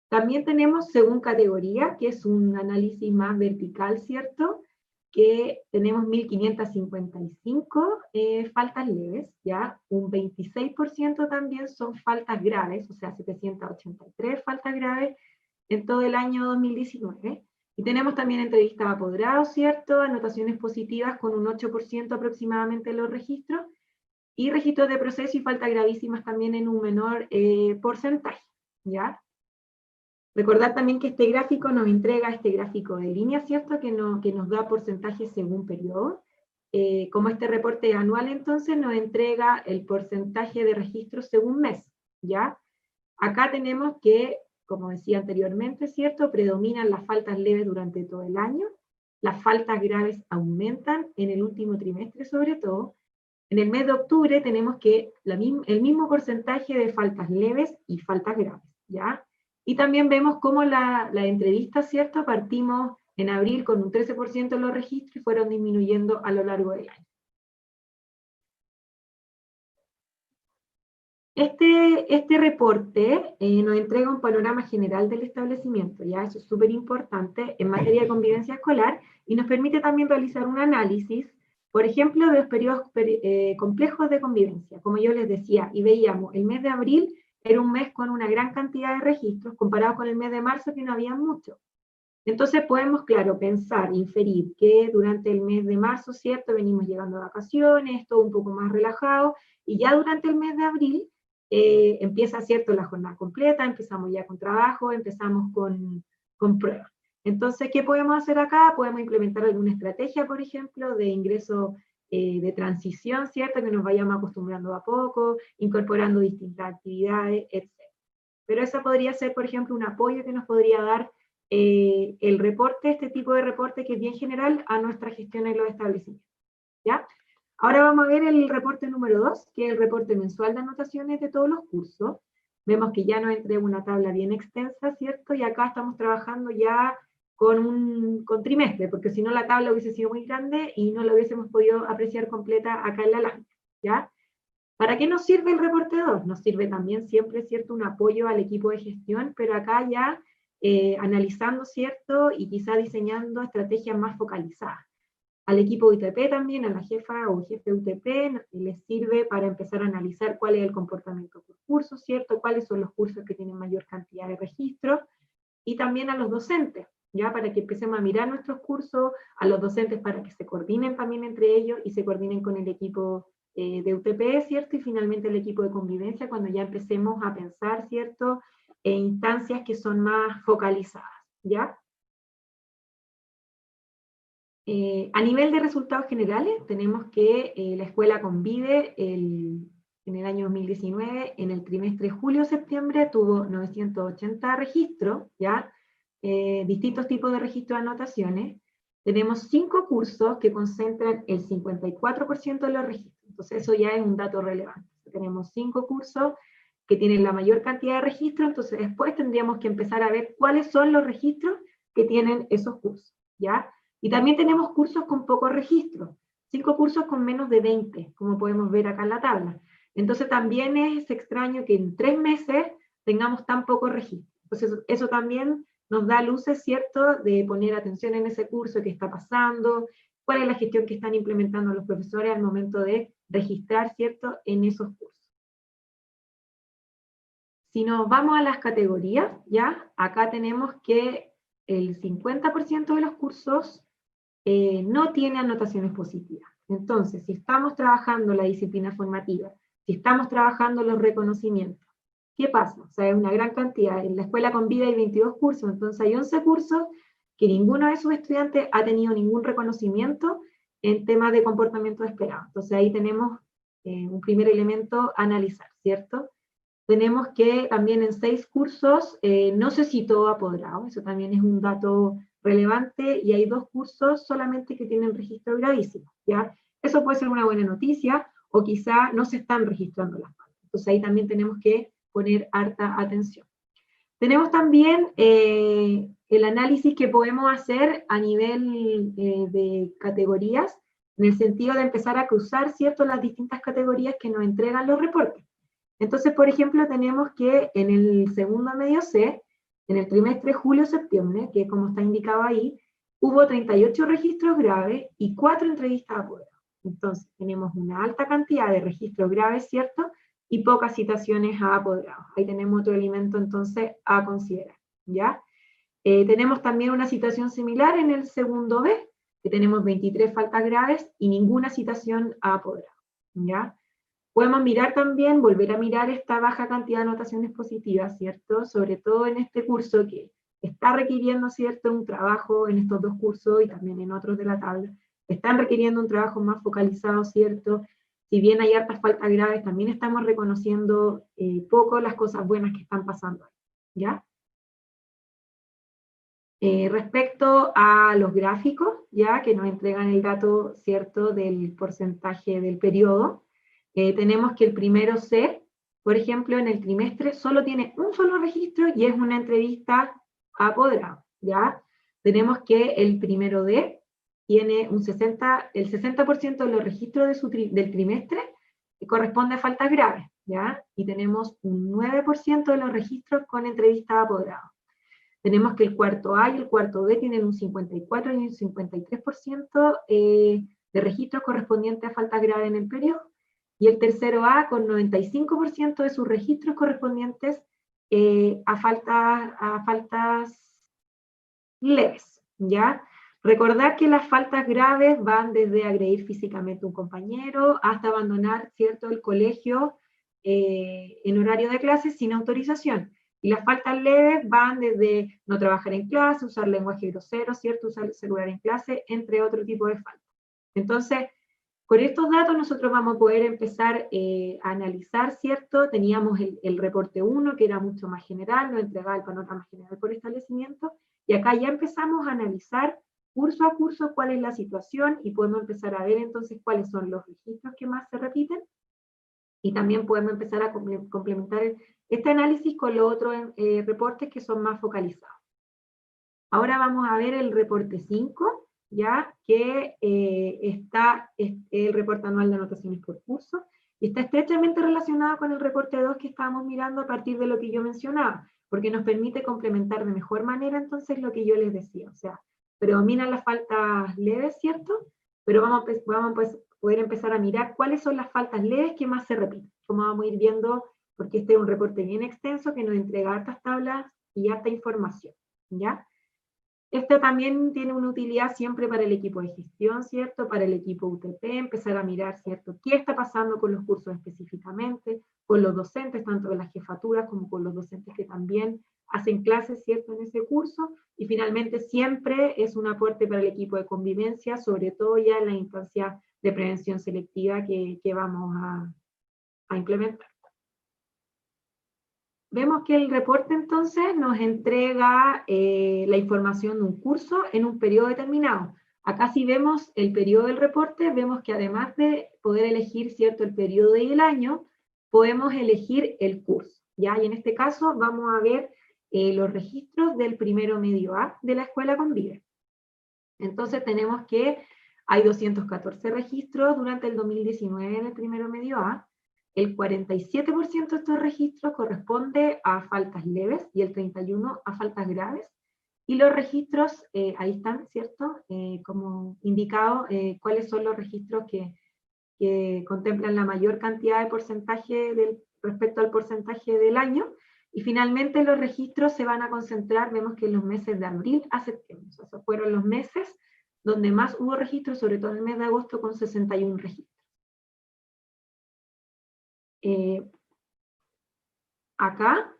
También tenemos según categoría, que es un análisis más vertical, ¿cierto? Que tenemos 1.555 faltas leves, ¿ya? Un 26% también son faltas graves, o sea, 783 faltas graves en todo el año 2019. Y tenemos también entrevistas a posgrado, ¿cierto? Anotaciones positivas con un 8% aproximadamente en los registros, y registros de proceso y faltas gravísimas también en un menor porcentaje, ¿ya? Recordar también que este gráfico nos entrega este gráfico de línea, ¿cierto? Que nos da porcentajes según periodo. Como este reporte anual, entonces, nos entrega el porcentaje de registros según mes, ¿ya? Acá tenemos que, como decía anteriormente, ¿cierto? Predominan las faltas leves durante todo el año, las faltas graves aumentan en el último trimestre sobre todo. En el mes de octubre tenemos que el mismo porcentaje de faltas leves y faltas graves, ¿ya? Y también vemos cómo la entrevista, ¿cierto? Partimos en abril con un 13% de los registros y fueron disminuyendo a lo largo del año. Este reporte nos entrega un panorama general del establecimiento, ya eso es súper importante en materia de convivencia escolar, y nos permite también realizar un análisis, por ejemplo, de los periodos complejos de convivencia. Como yo les decía, y veíamos, el mes de abril era un mes con una gran cantidad de registros, comparado con el mes de marzo, que no había mucho. Entonces podemos, claro, pensar, inferir que durante el mes de marzo, ¿cierto? Venimos llegando a vacaciones, todo un poco más relajado, y ya durante el mes de abril empieza, ¿cierto?, la jornada completa, empezamos ya con trabajo, empezamos con pruebas. Entonces, ¿qué podemos hacer acá? Podemos implementar alguna estrategia, por ejemplo, de ingreso de transición, ¿cierto?, que nos vayamos acostumbrando a poco, incorporando distintas actividades, etc. Pero esa podría ser, por ejemplo, un apoyo que nos podría dar el reporte, este tipo de reporte que es bien general a nuestra gestión en los establecimientos, ¿ya? Ahora vamos a ver el reporte número 2, que es el reporte mensual de anotaciones de todos los cursos. Vemos que ya nos entrega una tabla bien extensa, ¿cierto? Y acá estamos trabajando ya con trimestre, porque si no la tabla hubiese sido muy grande y no la hubiésemos podido apreciar completa acá en la lámina, ¿ya? ¿Para qué nos sirve el reporte 2? Nos sirve también siempre, ¿cierto?, un apoyo al equipo de gestión, pero acá ya analizando, ¿cierto?, y quizá diseñando estrategias más focalizadas. Al equipo de UTP también, a la jefa o jefe de UTP, les sirve para empezar a analizar cuál es el comportamiento por curso, ¿cierto?, cuáles son los cursos que tienen mayor cantidad de registros, y también a los docentes, ya para que empecemos a mirar nuestros cursos, a los docentes para que se coordinen también entre ellos y se coordinen con el equipo de UTP, ¿cierto? Y finalmente el equipo de convivencia cuando ya empecemos a pensar, ¿cierto? Instancias que son más focalizadas, ¿ya? A nivel de resultados generales, tenemos que la escuela convive en el año 2019, en el trimestre julio-septiembre, tuvo 980 registros, ¿ya? Distintos tipos de registros de anotaciones. Tenemos 5 cursos que concentran el 54% de los registros. Entonces eso ya es un dato relevante. Tenemos 5 cursos que tienen la mayor cantidad de registros, entonces después tendríamos que empezar a ver cuáles son los registros que tienen esos cursos, ¿ya? Y también tenemos cursos con pocos registros, 5 cursos con menos de 20, como podemos ver acá en la tabla. Entonces también es extraño que en 3 meses tengamos tan pocos registros. Entonces eso también nos da luces, ¿cierto?, de poner atención en ese curso, qué está pasando, cuál es la gestión que están implementando los profesores al momento de registrar, ¿cierto?, en esos cursos. Si nos vamos a las categorías, ¿ya? Acá tenemos que el 50% de los cursos no tiene anotaciones positivas. Entonces, si estamos trabajando la disciplina formativa, si estamos trabajando los reconocimientos, ¿qué pasa? O sea, es una gran cantidad. En la escuela Convive hay 22 cursos, entonces hay 11 cursos que ninguno de sus estudiantes ha tenido ningún reconocimiento en temas de comportamiento esperado. Entonces ahí tenemos un primer elemento a analizar, ¿cierto? Tenemos que también en 6 cursos no se citó apoderado, eso también es un dato relevante, y hay 2 cursos solamente que tienen registro gravísimo, ¿ya? Eso puede ser una buena noticia, o quizá no se están registrando las faltas. Entonces ahí también tenemos que poner harta atención. Tenemos también el análisis que podemos hacer a nivel de categorías, en el sentido de empezar a cruzar, ¿cierto?, las distintas categorías que nos entregan los reportes. Entonces, por ejemplo, tenemos que en el segundo medio C, en el trimestre julio-septiembre, que como está indicado ahí, hubo 38 registros graves y 4 entrevistas a apoderados. Entonces, tenemos una alta cantidad de registros graves, ¿cierto?, y pocas citaciones a apoderados. Ahí tenemos otro elemento, entonces, a considerar, ¿ya? Tenemos también una situación similar en el segundo B, que tenemos 23 faltas graves y ninguna citación a apoderados, ¿ya? Podemos mirar también, volver a mirar esta baja cantidad de anotaciones positivas, ¿cierto? Sobre todo en este curso que está requiriendo, ¿cierto?, un trabajo en estos 2 cursos y también en otros de la tabla. Están requiriendo un trabajo más focalizado, ¿cierto? Si bien hay hartas faltas graves, también estamos reconociendo poco las cosas buenas que están pasando, ¿ya? Respecto a los gráficos, ya que nos entregan el dato, ¿cierto?, del porcentaje del periodo, tenemos que el primero C, por ejemplo, en el trimestre solo tiene un solo registro y es una entrevista a apoderado, ¿ya? Tenemos que el primero D tiene el 60% de los registros del trimestre que corresponde a faltas graves, ¿ya? Y tenemos un 9% de los registros con entrevista a apoderado. Tenemos que el cuarto A y el cuarto B tienen un 54 y un 53% de registros correspondientes a faltas graves en el periodo, y el tercero A con 95% de sus registros correspondientes a faltas leves, ¿ya? Recordar que las faltas graves van desde agredir físicamente a un compañero hasta abandonar, ¿cierto?, el colegio en horario de clase sin autorización. Y las faltas leves van desde no trabajar en clase, usar lenguaje grosero, ¿cierto?, usar el celular en clase, entre otro tipo de faltas. Entonces, con estos datos nosotros vamos a poder empezar a analizar, ¿cierto? Teníamos el reporte 1, que era mucho más general, nos entregaba el panorama general por establecimiento, y acá ya empezamos a analizar curso a curso cuál es la situación, y podemos empezar a ver entonces cuáles son los registros que más se repiten, y también podemos empezar a complementar este análisis con los otros reportes que son más focalizados. Ahora vamos a ver el reporte 5, ya que está el reporte anual de anotaciones por curso, Y está estrechamente relacionado con el reporte 2 que estábamos mirando a partir de lo que yo mencionaba, porque nos permite complementar de mejor manera entonces lo que yo les decía. O sea, predominan las faltas leves, ¿cierto? Pero vamos a poder empezar a mirar cuáles son las faltas leves que más se repiten. Como vamos a ir viendo, porque este es un reporte bien extenso que nos entrega hartas tablas y harta información, ¿ya? Esto también tiene una utilidad siempre para el equipo de gestión, ¿cierto? Para el equipo UTP, empezar a mirar, ¿cierto? ¿Qué está pasando con los cursos específicamente? Con los docentes, tanto de las jefaturas como con los docentes que también hacen clases, ¿cierto? En ese curso. Y finalmente siempre es un aporte para el equipo de convivencia, sobre todo ya en la instancia de prevención selectiva que vamos a implementar. Vemos que el reporte entonces nos entrega la información de un curso en un periodo determinado. Acá si vemos el periodo del reporte, vemos que además de poder elegir, ¿cierto?, el periodo y el año, podemos elegir el curso, ¿ya? Y en este caso vamos a ver los registros del primero medio A de la Escuela Convive. Entonces tenemos que hay 214 registros durante el 2019 en el primero medio A. El 47% de estos registros corresponde a faltas leves y el 31% a faltas graves. Y los registros, ahí están, ¿cierto? Como indicado, cuáles son los registros que contemplan la mayor cantidad de porcentaje respecto al porcentaje del año. Y finalmente los registros se van a concentrar, vemos que en los meses de abril a septiembre. O sea, esos fueron los meses donde más hubo registros, sobre todo en el mes de agosto con 61 registros. Acá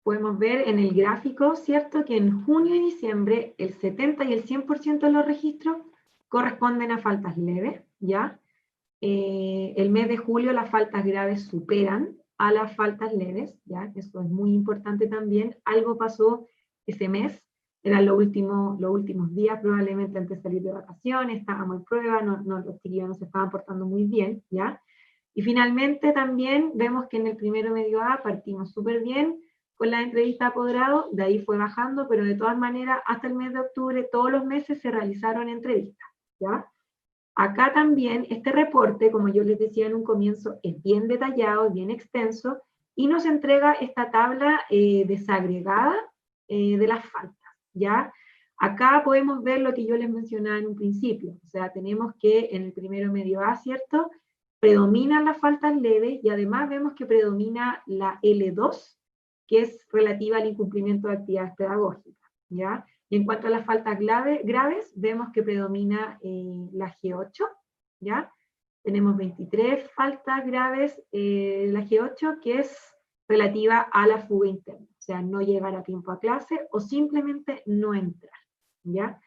podemos ver en el gráfico, ¿cierto?, que en junio y diciembre el 70 y el 100% de los registros corresponden a faltas leves, ¿ya? El mes de julio las faltas graves superan a las faltas leves, ¿ya? Eso es muy importante también. Algo pasó ese mes, eran los últimos días, probablemente antes de salir de vacaciones, estábamos en prueba, los chiquillos no se estaban portando muy bien, ¿ya? Y finalmente también vemos que en el primero medio A partimos súper bien con la entrevista de apoderado, de ahí fue bajando, pero de todas maneras hasta el mes de octubre todos los meses se realizaron entrevistas, ¿ya? Acá también este reporte, como yo les decía en un comienzo, es bien detallado, es bien extenso, y nos entrega esta tabla desagregada de las faltas, ¿ya? Acá podemos ver lo que yo les mencionaba en un principio, o sea, tenemos que en el primero medio A, ¿cierto?, predominan las faltas leves, y además vemos que predomina la L2, que es relativa al incumplimiento de actividades pedagógicas, ¿ya? Y en cuanto a las faltas graves, vemos que predomina la G8, ¿ya? Tenemos 23 faltas graves, la G8, que es relativa a la fuga interna, o sea, no llegar a tiempo a clase o simplemente no entrar, ¿ya?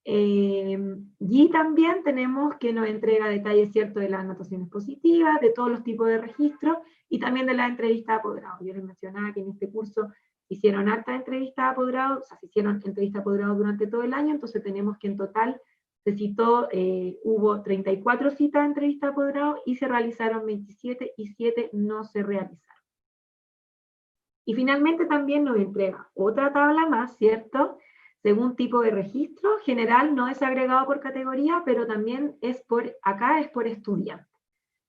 Y también tenemos que nos entrega detalles, ¿cierto?, de las anotaciones positivas, de todos los tipos de registros, y también de la entrevista de apoderado. Yo les mencionaba que en este curso hicieron hartas entrevistas de apoderado, o sea, se hicieron entrevistas de apoderado durante todo el año, entonces tenemos que en total se citó, hubo 34 citas de entrevista de apoderado y se realizaron 27 y 7 no se realizaron. Y finalmente también nos entrega otra tabla más, ¿cierto?, según tipo de registro. General no es agregado por categoría, pero también acá es por estudiante.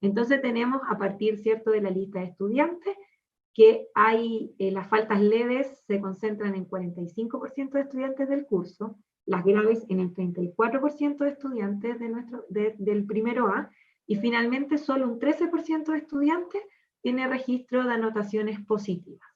Entonces tenemos a partir, ¿cierto?, de la lista de estudiantes, que hay las faltas leves se concentran en 45% de estudiantes del curso, las graves en el 34% de estudiantes del primero A, y finalmente solo un 13% de estudiantes tiene registro de anotaciones positivas.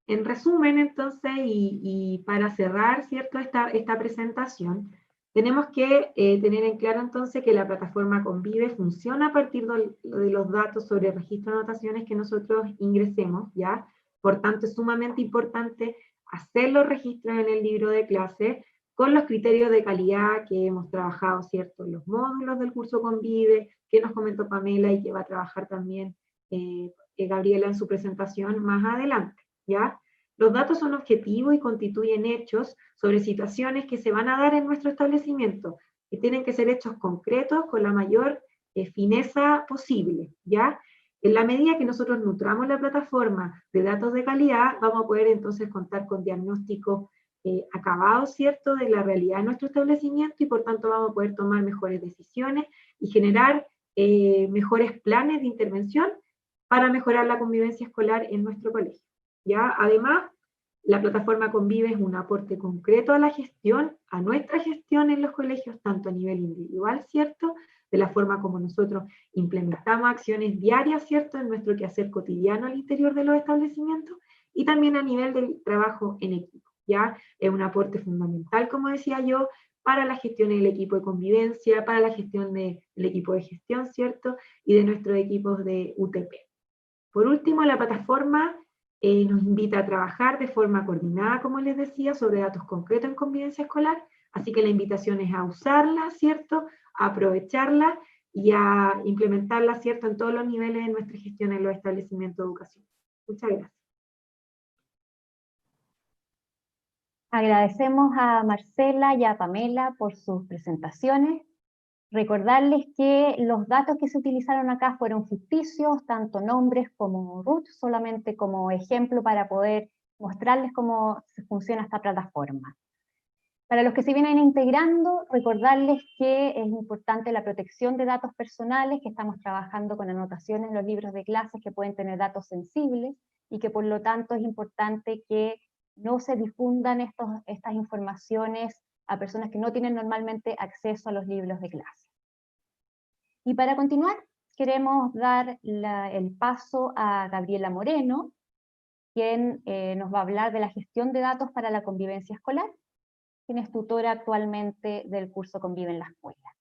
En resumen, entonces, y para cerrar, ¿cierto?, esta presentación, tenemos que tener en claro entonces que la plataforma Convive funciona a partir de los datos sobre el registro de anotaciones que nosotros ingresemos, ¿ya? Por tanto, es sumamente importante hacer los registros en el libro de clase con los criterios de calidad que hemos trabajado, ¿cierto?, en los módulos del curso Convive, que nos comentó Pamela y que va a trabajar también Gabriela en su presentación más adelante, ¿ya? Los datos son objetivos y constituyen hechos sobre situaciones que se van a dar en nuestro establecimiento, que tienen que ser hechos concretos con la mayor fineza posible, ¿ya? En la medida que nosotros nutramos la plataforma de datos de calidad, vamos a poder entonces contar con diagnósticos acabado, ¿cierto?, de la realidad de nuestro establecimiento y por tanto vamos a poder tomar mejores decisiones y generar mejores planes de intervención para mejorar la convivencia escolar en nuestro colegio. ¿Ya? Además, la plataforma Convive es un aporte concreto a la gestión, a nuestra gestión en los colegios, tanto a nivel individual, ¿cierto?, de la forma como nosotros implementamos acciones diarias, ¿cierto?, en nuestro quehacer cotidiano al interior de los establecimientos, y también a nivel del trabajo en equipo, ¿ya? Es un aporte fundamental, como decía yo, para la gestión del equipo de convivencia, para la gestión del equipo de gestión, ¿cierto?, y de nuestros equipos de UTP. Por último, la plataforma nos invita a trabajar de forma coordinada, como les decía, sobre datos concretos en convivencia escolar, así que la invitación es a usarla, ¿cierto?, a aprovecharla y a implementarla, ¿cierto?, en todos los niveles de nuestra gestión en los establecimientos de educación. Muchas gracias. Agradecemos a Marcela y a Pamela por sus presentaciones. Recordarles que los datos que se utilizaron acá fueron ficticios, tanto nombres como root, solamente como ejemplo para poder mostrarles cómo funciona esta plataforma. Para los que se vienen integrando, recordarles que es importante la protección de datos personales, que estamos trabajando con anotaciones en los libros de clases que pueden tener datos sensibles y que por lo tanto es importante que no se difundan estas informaciones a personas que no tienen normalmente acceso a los libros de clase. Y para continuar, queremos dar el paso a Gabriela Moreno, quien nos va a hablar de la gestión de datos para la convivencia escolar, quien es tutora actualmente del curso Convive en la Escuela.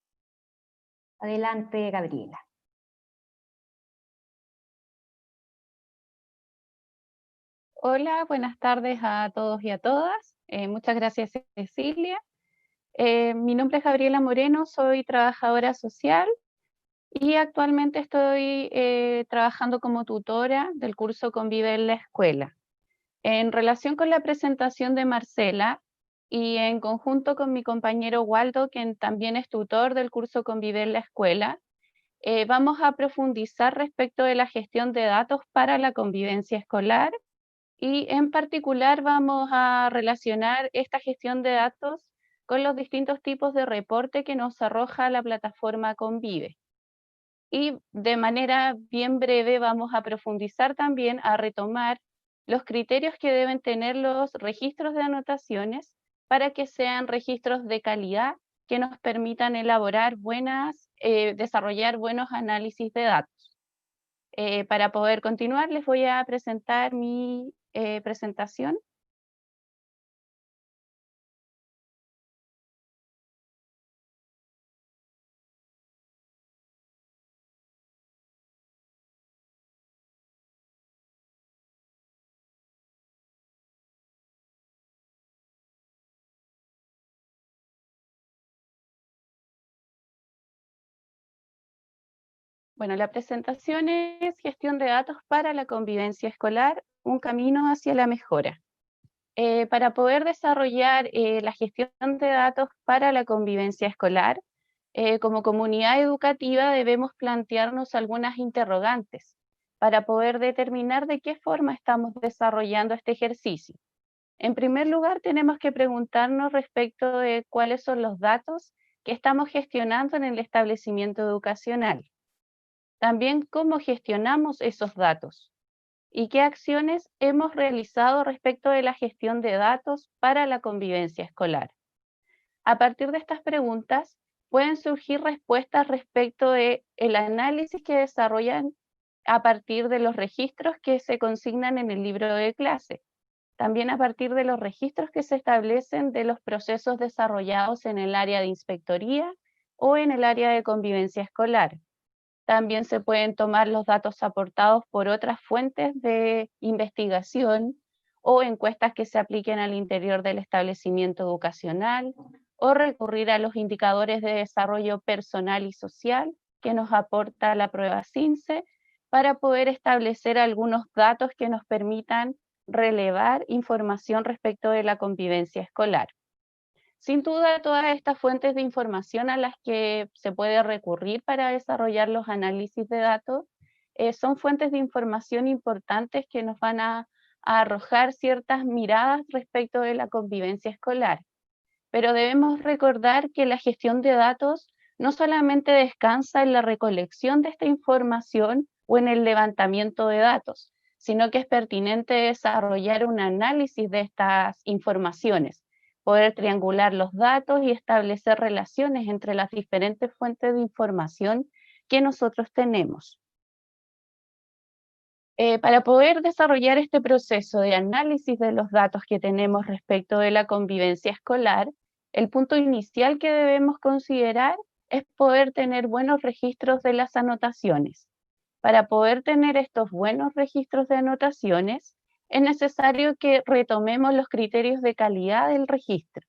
Adelante, Gabriela. Hola, buenas tardes a todos y a todas. Muchas gracias, Cecilia. Mi nombre es Gabriela Moreno, soy trabajadora social y actualmente estoy trabajando como tutora del curso Convive en la Escuela. En relación con la presentación de Marcela y en conjunto con mi compañero Waldo, quien también es tutor del curso Convive en la Escuela, vamos a profundizar respecto de la gestión de datos para la convivencia escolar. Y en particular vamos a relacionar esta gestión de datos con los distintos tipos de reporte que nos arroja la plataforma Convive. Y de manera bien breve vamos a profundizar también, a retomar los criterios que deben tener los registros de anotaciones para que sean registros de calidad que nos permitan elaborar desarrollar buenos análisis de datos. Para poder continuar les voy a presentar mi presentación. Bueno, la presentación es gestión de datos para la convivencia escolar, un camino hacia la mejora. Para poder desarrollar la gestión de datos para la convivencia escolar, como comunidad educativa debemos plantearnos algunas interrogantes para poder determinar de qué forma estamos desarrollando este ejercicio. En primer lugar, tenemos que preguntarnos respecto de cuáles son los datos que estamos gestionando en el establecimiento educacional. También cómo gestionamos esos datos y qué acciones hemos realizado respecto de la gestión de datos para la convivencia escolar. A partir de estas preguntas, pueden surgir respuestas respecto del análisis que desarrollan a partir de los registros que se consignan en el libro de clase. También a partir de los registros que se establecen de los procesos desarrollados en el área de inspectoría o en el área de convivencia escolar. También se pueden tomar los datos aportados por otras fuentes de investigación o encuestas que se apliquen al interior del establecimiento educacional o recurrir a los indicadores de desarrollo personal y social que nos aporta la prueba CINCE para poder establecer algunos datos que nos permitan relevar información respecto de la convivencia escolar. Sin duda, todas estas fuentes de información a las que se puede recurrir para desarrollar los análisis de datos son fuentes de información importantes que nos van a a arrojar ciertas miradas respecto de la convivencia escolar. Pero debemos recordar que la gestión de datos no solamente descansa en la recolección de esta información o en el levantamiento de datos, sino que es pertinente desarrollar un análisis de estas informaciones, poder triangular los datos y establecer relaciones entre las diferentes fuentes de información que nosotros tenemos. Para poder desarrollar este proceso de análisis de los datos que tenemos respecto de la convivencia escolar, el punto inicial que debemos considerar es poder tener buenos registros de las anotaciones. Para poder tener estos buenos registros de anotaciones, es necesario que retomemos los criterios de calidad del registro.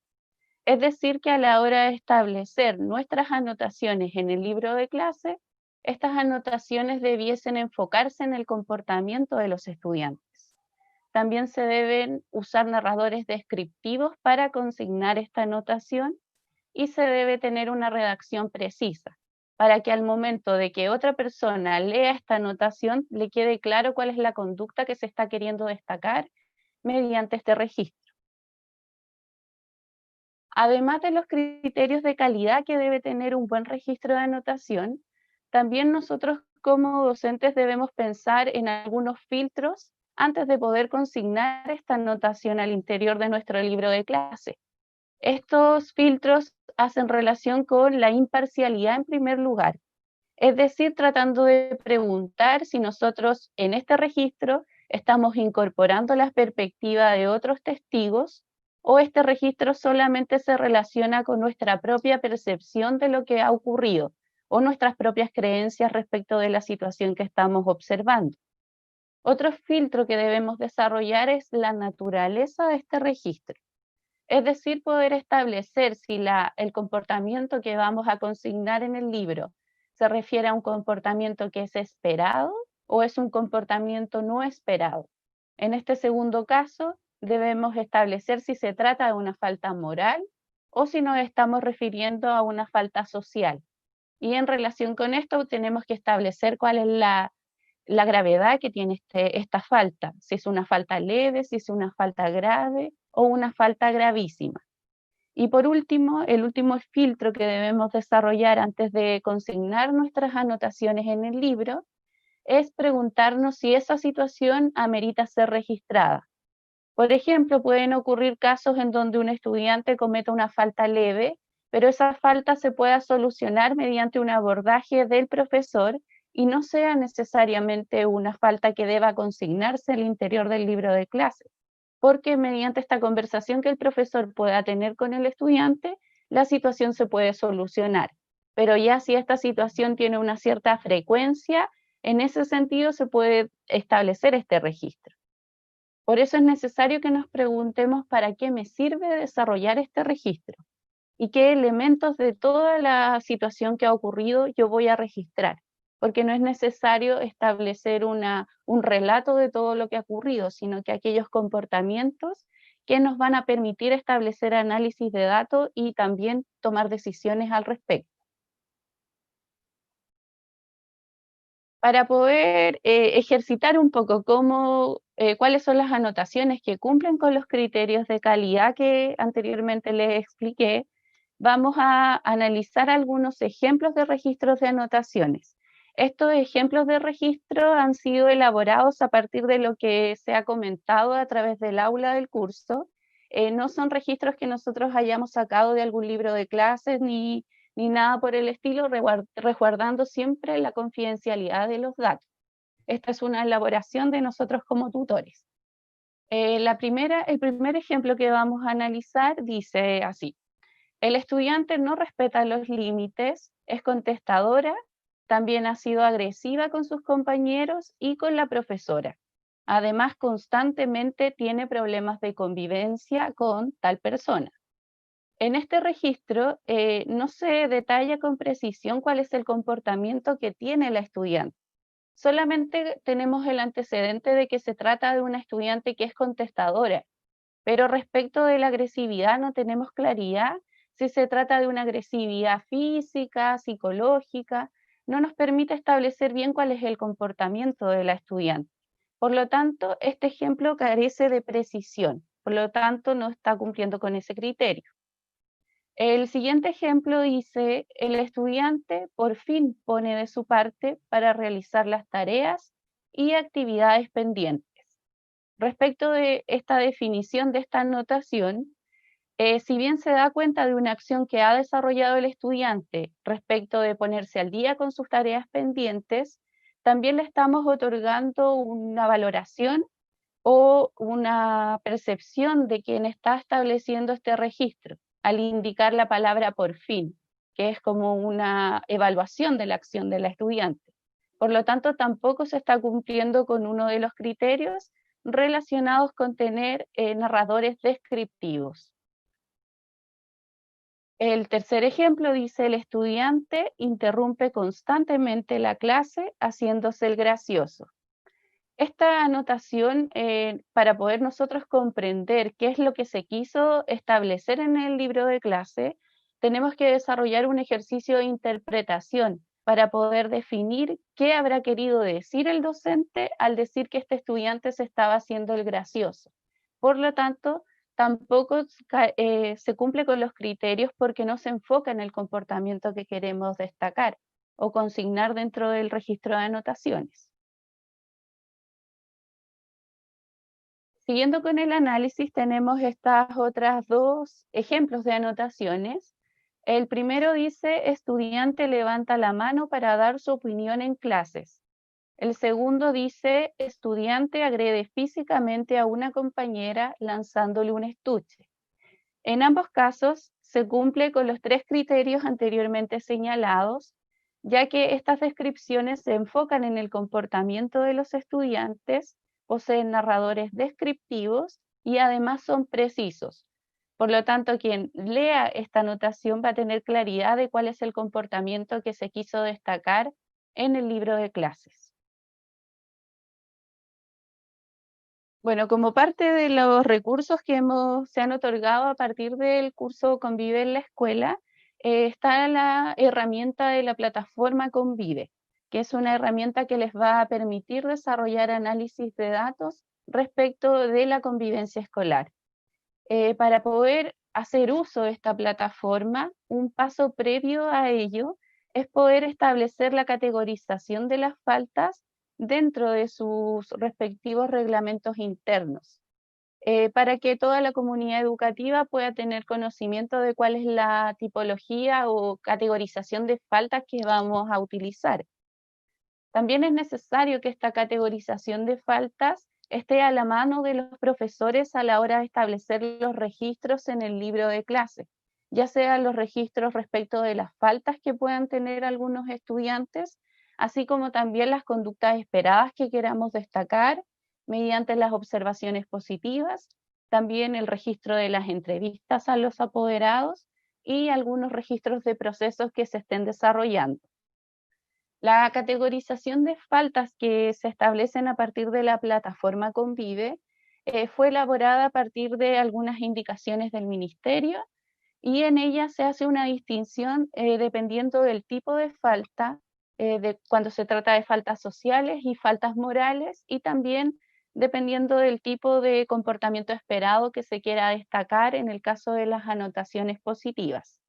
Es decir, que a la hora de establecer nuestras anotaciones en el libro de clase, estas anotaciones debiesen enfocarse en el comportamiento de los estudiantes. También se deben usar narradores descriptivos para consignar esta anotación y se debe tener una redacción precisa, para que al momento de que otra persona lea esta anotación le quede claro cuál es la conducta que se está queriendo destacar mediante este registro. Además de los criterios de calidad que debe tener un buen registro de anotación, también nosotros como docentes debemos pensar en algunos filtros antes de poder consignar esta anotación al interior de nuestro libro de clase. Estos filtros hacen relación con la imparcialidad en primer lugar, es decir, tratando de preguntar si nosotros en este registro estamos incorporando la perspectiva de otros testigos o este registro solamente se relaciona con nuestra propia percepción de lo que ha ocurrido o nuestras propias creencias respecto de la situación que estamos observando. Otro filtro que debemos desarrollar es la naturaleza de este registro. Es decir, poder establecer si el comportamiento que vamos a consignar en el libro se refiere a un comportamiento que es esperado o es un comportamiento no esperado. En este segundo caso, debemos establecer si se trata de una falta moral o si nos estamos refiriendo a una falta social. Y en relación con esto tenemos que establecer cuál es la gravedad que tiene esta falta, si es una falta leve, si es una falta grave o una falta gravísima. Y por último, el último filtro que debemos desarrollar antes de consignar nuestras anotaciones en el libro es preguntarnos si esa situación amerita ser registrada. Por ejemplo, pueden ocurrir casos en donde un estudiante cometa una falta leve, pero esa falta se pueda solucionar mediante un abordaje del profesor y no sea necesariamente una falta que deba consignarse al interior del libro de clase, porque mediante esta conversación que el profesor pueda tener con el estudiante, la situación se puede solucionar. Pero ya si esta situación tiene una cierta frecuencia, en ese sentido se puede establecer este registro. Por eso es necesario que nos preguntemos para qué me sirve desarrollar este registro y qué elementos de toda la situación que ha ocurrido yo voy a registrar, porque no es necesario establecer un relato de todo lo que ha ocurrido, sino que aquellos comportamientos que nos van a permitir establecer análisis de datos y también tomar decisiones al respecto. Para poder ejercitar un poco cuáles son las anotaciones que cumplen con los criterios de calidad que anteriormente les expliqué, vamos a analizar algunos ejemplos de registros de anotaciones. Estos ejemplos de registro han sido elaborados a partir de lo que se ha comentado a través del aula del curso. No son registros que nosotros hayamos sacado de algún libro de clases ni nada por el estilo, resguardando siempre la confidencialidad de los datos. Esta es una elaboración de nosotros como tutores. El primer ejemplo que vamos a analizar dice así: el estudiante no respeta los límites, es contestadora, también ha sido agresiva con sus compañeros y con la profesora. Además, constantemente tiene problemas de convivencia con tal persona. En este registro no se detalla con precisión cuál es el comportamiento que tiene la estudiante. Solamente tenemos el antecedente de que se trata de una estudiante que es contestadora, pero respecto de la agresividad no tenemos claridad si se trata de una agresividad física, psicológica. No nos permite establecer bien cuál es el comportamiento de la estudiante. Por lo tanto, este ejemplo carece de precisión, por lo tanto no está cumpliendo con ese criterio. El siguiente ejemplo dice, el estudiante por fin pone de su parte para realizar las tareas y actividades pendientes. Respecto de esta definición de esta anotación, si bien se da cuenta de una acción que ha desarrollado el estudiante respecto de ponerse al día con sus tareas pendientes, también le estamos otorgando una valoración o una percepción de quien está estableciendo este registro, al indicar la palabra por fin, que es como una evaluación de la acción de la estudiante. Por lo tanto, tampoco se está cumpliendo con uno de los criterios relacionados con tener narradores descriptivos. El tercer ejemplo dice, el estudiante interrumpe constantemente la clase haciéndose el gracioso. Esta anotación, para poder nosotros comprender qué es lo que se quiso establecer en el libro de clase, tenemos que desarrollar un ejercicio de interpretación para poder definir qué habrá querido decir el docente al decir que este estudiante se estaba haciendo el gracioso. Por lo tanto, tampoco se cumple con los criterios porque no se enfoca en el comportamiento que queremos destacar o consignar dentro del registro de anotaciones. Siguiendo con el análisis, tenemos estas otras dos ejemplos de anotaciones. El primero dice, estudiante levanta la mano para dar su opinión en clases. El segundo dice, estudiante agrede físicamente a una compañera lanzándole un estuche. En ambos casos, se cumple con los tres criterios anteriormente señalados, ya que estas descripciones se enfocan en el comportamiento de los estudiantes, poseen narradores descriptivos y además son precisos. Por lo tanto, quien lea esta anotación va a tener claridad de cuál es el comportamiento que se quiso destacar en el libro de clases. Bueno, como parte de los recursos que se han otorgado a partir del curso Convive en la Escuela, está la herramienta de la plataforma Convive, que es una herramienta que les va a permitir desarrollar análisis de datos respecto de la convivencia escolar. Para poder hacer uso de esta plataforma, un paso previo a ello es poder establecer la categorización de las faltas dentro de sus respectivos reglamentos internos, para que toda la comunidad educativa pueda tener conocimiento de cuál es la tipología o categorización de faltas que vamos a utilizar. También es necesario que esta categorización de faltas esté a la mano de los profesores a la hora de establecer los registros en el libro de clase, ya sean los registros respecto de las faltas que puedan tener algunos estudiantes, así como también las conductas esperadas que queramos destacar mediante las observaciones positivas, también el registro de las entrevistas a los apoderados y algunos registros de procesos que se estén desarrollando. La categorización de faltas que se establecen a partir de la plataforma Convive fue elaborada a partir de algunas indicaciones del Ministerio y en ella se hace una distinción dependiendo del tipo de falta, cuando se trata de faltas sociales y faltas morales, y también dependiendo del tipo de comportamiento esperado que se quiera destacar en el caso de las anotaciones positivas.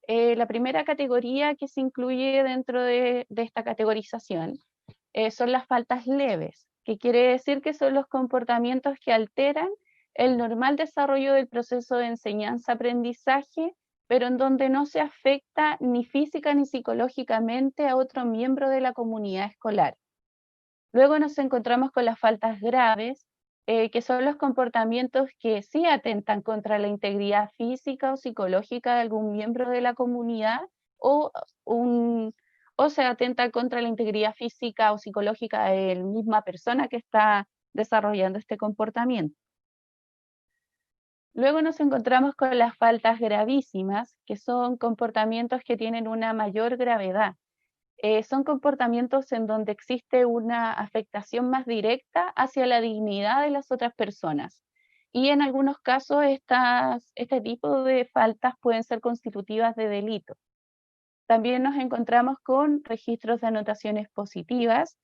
La primera categoría que se incluye dentro de esta categorización son las faltas leves, que quiere decir que son los comportamientos que alteran el normal desarrollo del proceso de enseñanza-aprendizaje, pero en donde no se afecta ni física ni psicológicamente a otro miembro de la comunidad escolar. Luego nos encontramos con las faltas graves, que son los comportamientos que sí atentan contra la integridad física o psicológica de algún miembro de la comunidad o se atenta contra la integridad física o psicológica de la misma persona que está desarrollando este comportamiento. Luego nos encontramos con las faltas gravísimas, que son comportamientos que tienen una mayor gravedad. Son comportamientos en donde existe una afectación más directa hacia la dignidad de las otras personas. Y en algunos casos este tipo de faltas pueden ser constitutivas de delito. También nos encontramos con registros de anotaciones positivas,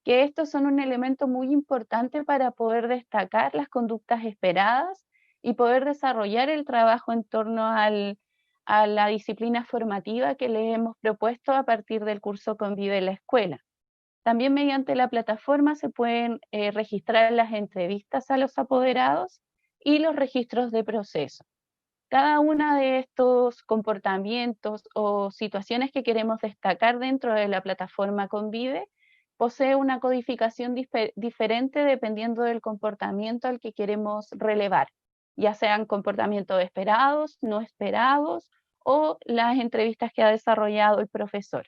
que estos son un elemento muy importante para poder destacar las conductas esperadas y poder desarrollar el trabajo en torno a la disciplina formativa que les hemos propuesto a partir del curso Convive en la Escuela. También mediante la plataforma se pueden registrar las entrevistas a los apoderados y los registros de proceso. Cada uno de estos comportamientos o situaciones que queremos destacar dentro de la plataforma Convive posee una codificación diferente dependiendo del comportamiento al que queremos relevar, ya sean comportamientos esperados, no esperados o las entrevistas que ha desarrollado el profesor.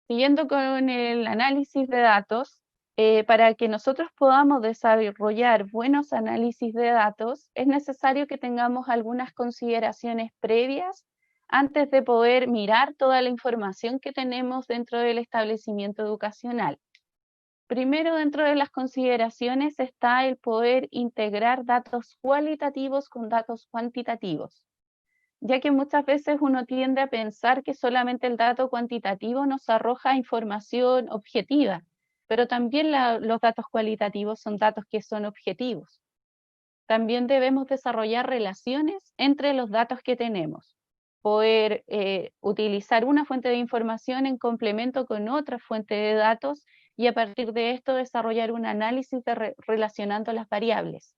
Siguiendo con el análisis de datos, para que nosotros podamos desarrollar buenos análisis de datos, es necesario que tengamos algunas consideraciones previas antes de poder mirar toda la información que tenemos dentro del establecimiento educacional. Primero, dentro de las consideraciones está el poder integrar datos cualitativos con datos cuantitativos, ya que muchas veces uno tiende a pensar que solamente el dato cuantitativo nos arroja información objetiva, pero también los datos cualitativos son datos que son objetivos. También debemos desarrollar relaciones entre los datos que tenemos, poder utilizar una fuente de información en complemento con otra fuente de datos y a partir de esto desarrollar un análisis relacionando las variables.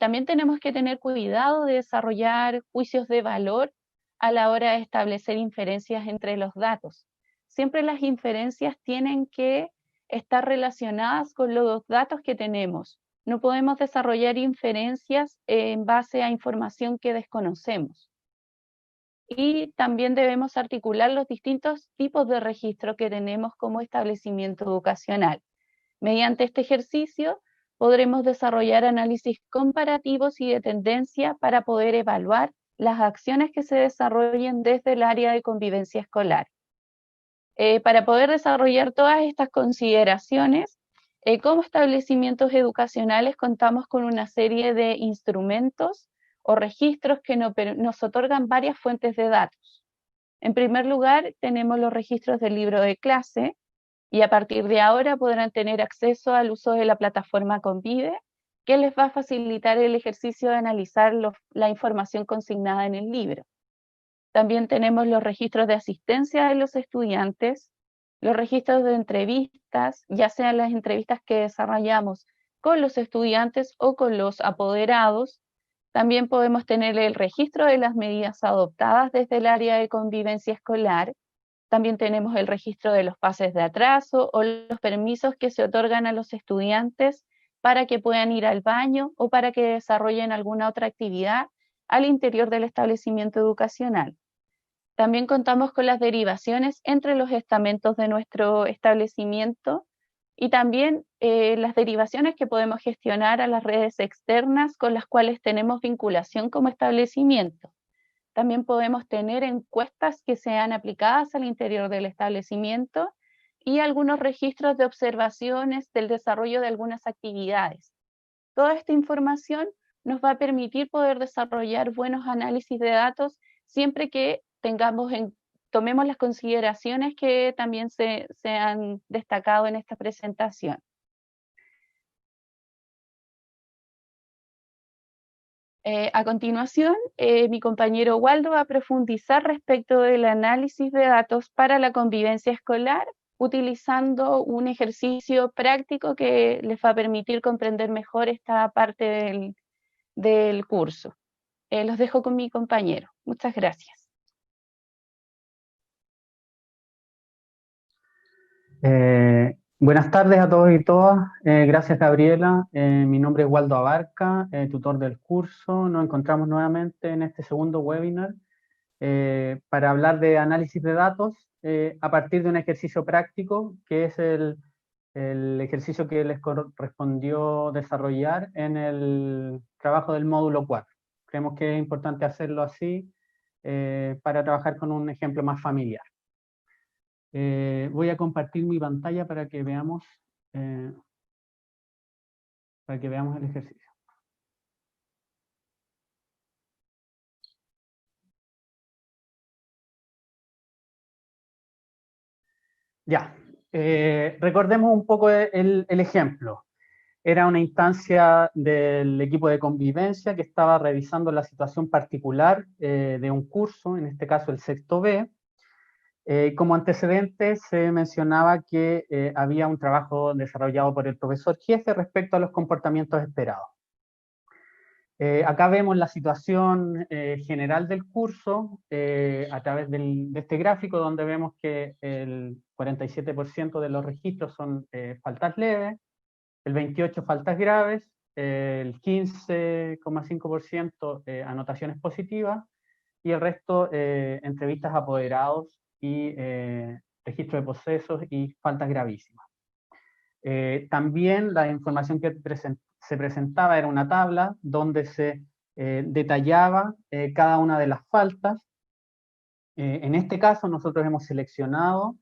También tenemos que tener cuidado de desarrollar juicios de valor a la hora de establecer inferencias entre los datos. Siempre las inferencias tienen que estar relacionadas con los datos que tenemos. No podemos desarrollar inferencias en base a información que desconocemos. Y también debemos articular los distintos tipos de registro que tenemos como establecimiento educacional. Mediante este ejercicio podremos desarrollar análisis comparativos y de tendencia para poder evaluar las acciones que se desarrollen desde el área de convivencia escolar. Para poder desarrollar todas estas consideraciones, como establecimientos educacionales contamos con una serie de instrumentos o registros que nos otorgan varias fuentes de datos. En primer lugar, tenemos los registros del libro de clase, y a partir de ahora podrán tener acceso al uso de la plataforma Convive, que les va a facilitar el ejercicio de analizar la información consignada en el libro. También tenemos los registros de asistencia de los estudiantes, los registros de entrevistas, ya sean las entrevistas que desarrollamos con los estudiantes o con los apoderados. También podemos tener el registro de las medidas adoptadas desde el área de convivencia escolar. También tenemos el registro de los pases de atraso o los permisos que se otorgan a los estudiantes para que puedan ir al baño o para que desarrollen alguna otra actividad al interior del establecimiento educacional. También contamos con las derivaciones entre los estamentos de nuestro establecimiento y también las derivaciones que podemos gestionar a las redes externas con las cuales tenemos vinculación como establecimiento. También podemos tener encuestas que sean aplicadas al interior del establecimiento y algunos registros de observaciones del desarrollo de algunas actividades. Toda esta información nos va a permitir poder desarrollar buenos análisis de datos siempre que tomemos las consideraciones que también se han destacado en esta presentación. A continuación, mi compañero Waldo va a profundizar respecto del análisis de datos para la convivencia escolar, utilizando un ejercicio práctico que les va a permitir comprender mejor esta parte del curso. Los dejo con mi compañero. Muchas gracias. Buenas tardes a todos y todas. Gracias, Gabriela. Mi nombre es Waldo Abarca, tutor del curso. Nos encontramos nuevamente en este segundo webinar para hablar de análisis de datos a partir de un ejercicio práctico, que es el ejercicio que les correspondió desarrollar en el trabajo del módulo 4. Creemos que es importante hacerlo así para trabajar con un ejemplo más familiar. Voy a compartir mi pantalla para que veamos el ejercicio. Ya, recordemos un poco el ejemplo. Era una instancia del equipo de convivencia que estaba revisando la situación particular de un curso, en este caso el sexto B. Como antecedente se mencionaba que había un trabajo desarrollado por el profesor jefe respecto a los comportamientos esperados. Acá vemos la situación general del curso a través de este gráfico, donde vemos que el 47% de los registros son faltas leves, el 28% faltas graves, el 15,5% anotaciones positivas, y el resto entrevistas a apoderados y registro de procesos y faltas gravísimas. También la información que se presentaba era una tabla donde se detallaba cada una de las faltas. En este caso nosotros hemos seleccionado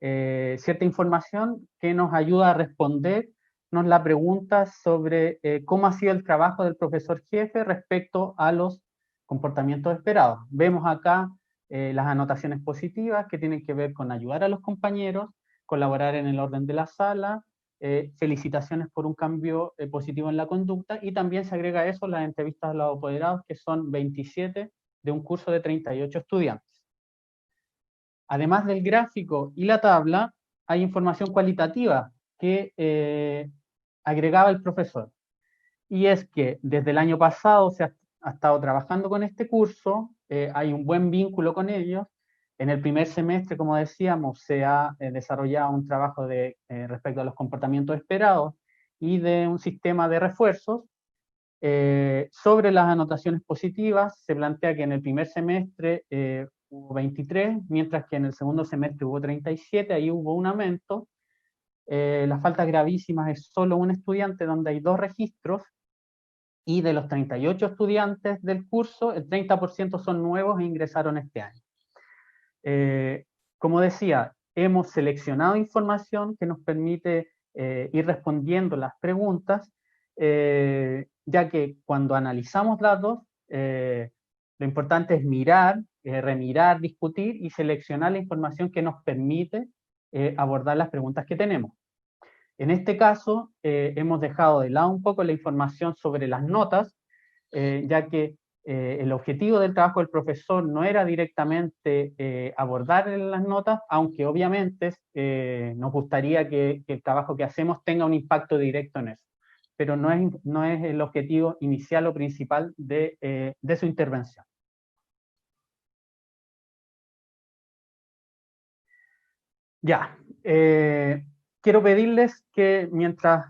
cierta información que nos ayuda a respondernos la pregunta sobre cómo ha sido el trabajo del profesor jefe respecto a los comportamientos esperados. Vemos acá las anotaciones positivas que tienen que ver con ayudar a los compañeros, colaborar en el orden de la sala, felicitaciones por un cambio positivo en la conducta, y también se agrega a eso las entrevistas a los apoderados, que son 27 de un curso de 38 estudiantes. Además del gráfico y la tabla, hay información cualitativa que agregaba el profesor. Y es que desde el año pasado se ha estado trabajando con este curso, hay un buen vínculo con ellos. En el primer semestre, como decíamos, se ha desarrollado un trabajo respecto a los comportamientos esperados y de un sistema de refuerzos. Sobre las anotaciones positivas, se plantea que en el primer semestre hubo 23, mientras que en el segundo semestre hubo 37, ahí hubo un aumento. Las faltas gravísimas es solo un estudiante, donde hay 2 registros, y de los 38 estudiantes del curso, el 30% son nuevos e ingresaron este año. Como decía, hemos seleccionado información que nos permite ir respondiendo las preguntas, ya que cuando analizamos datos, lo importante es mirar, remirar, discutir y seleccionar la información que nos permite abordar las preguntas que tenemos. En este caso, hemos dejado de lado un poco la información sobre las notas, ya que el objetivo del trabajo del profesor no era directamente abordar las notas, aunque obviamente nos gustaría que el trabajo que hacemos tenga un impacto directo en eso, pero no es el objetivo inicial o principal de su intervención. Ya, quiero pedirles que mientras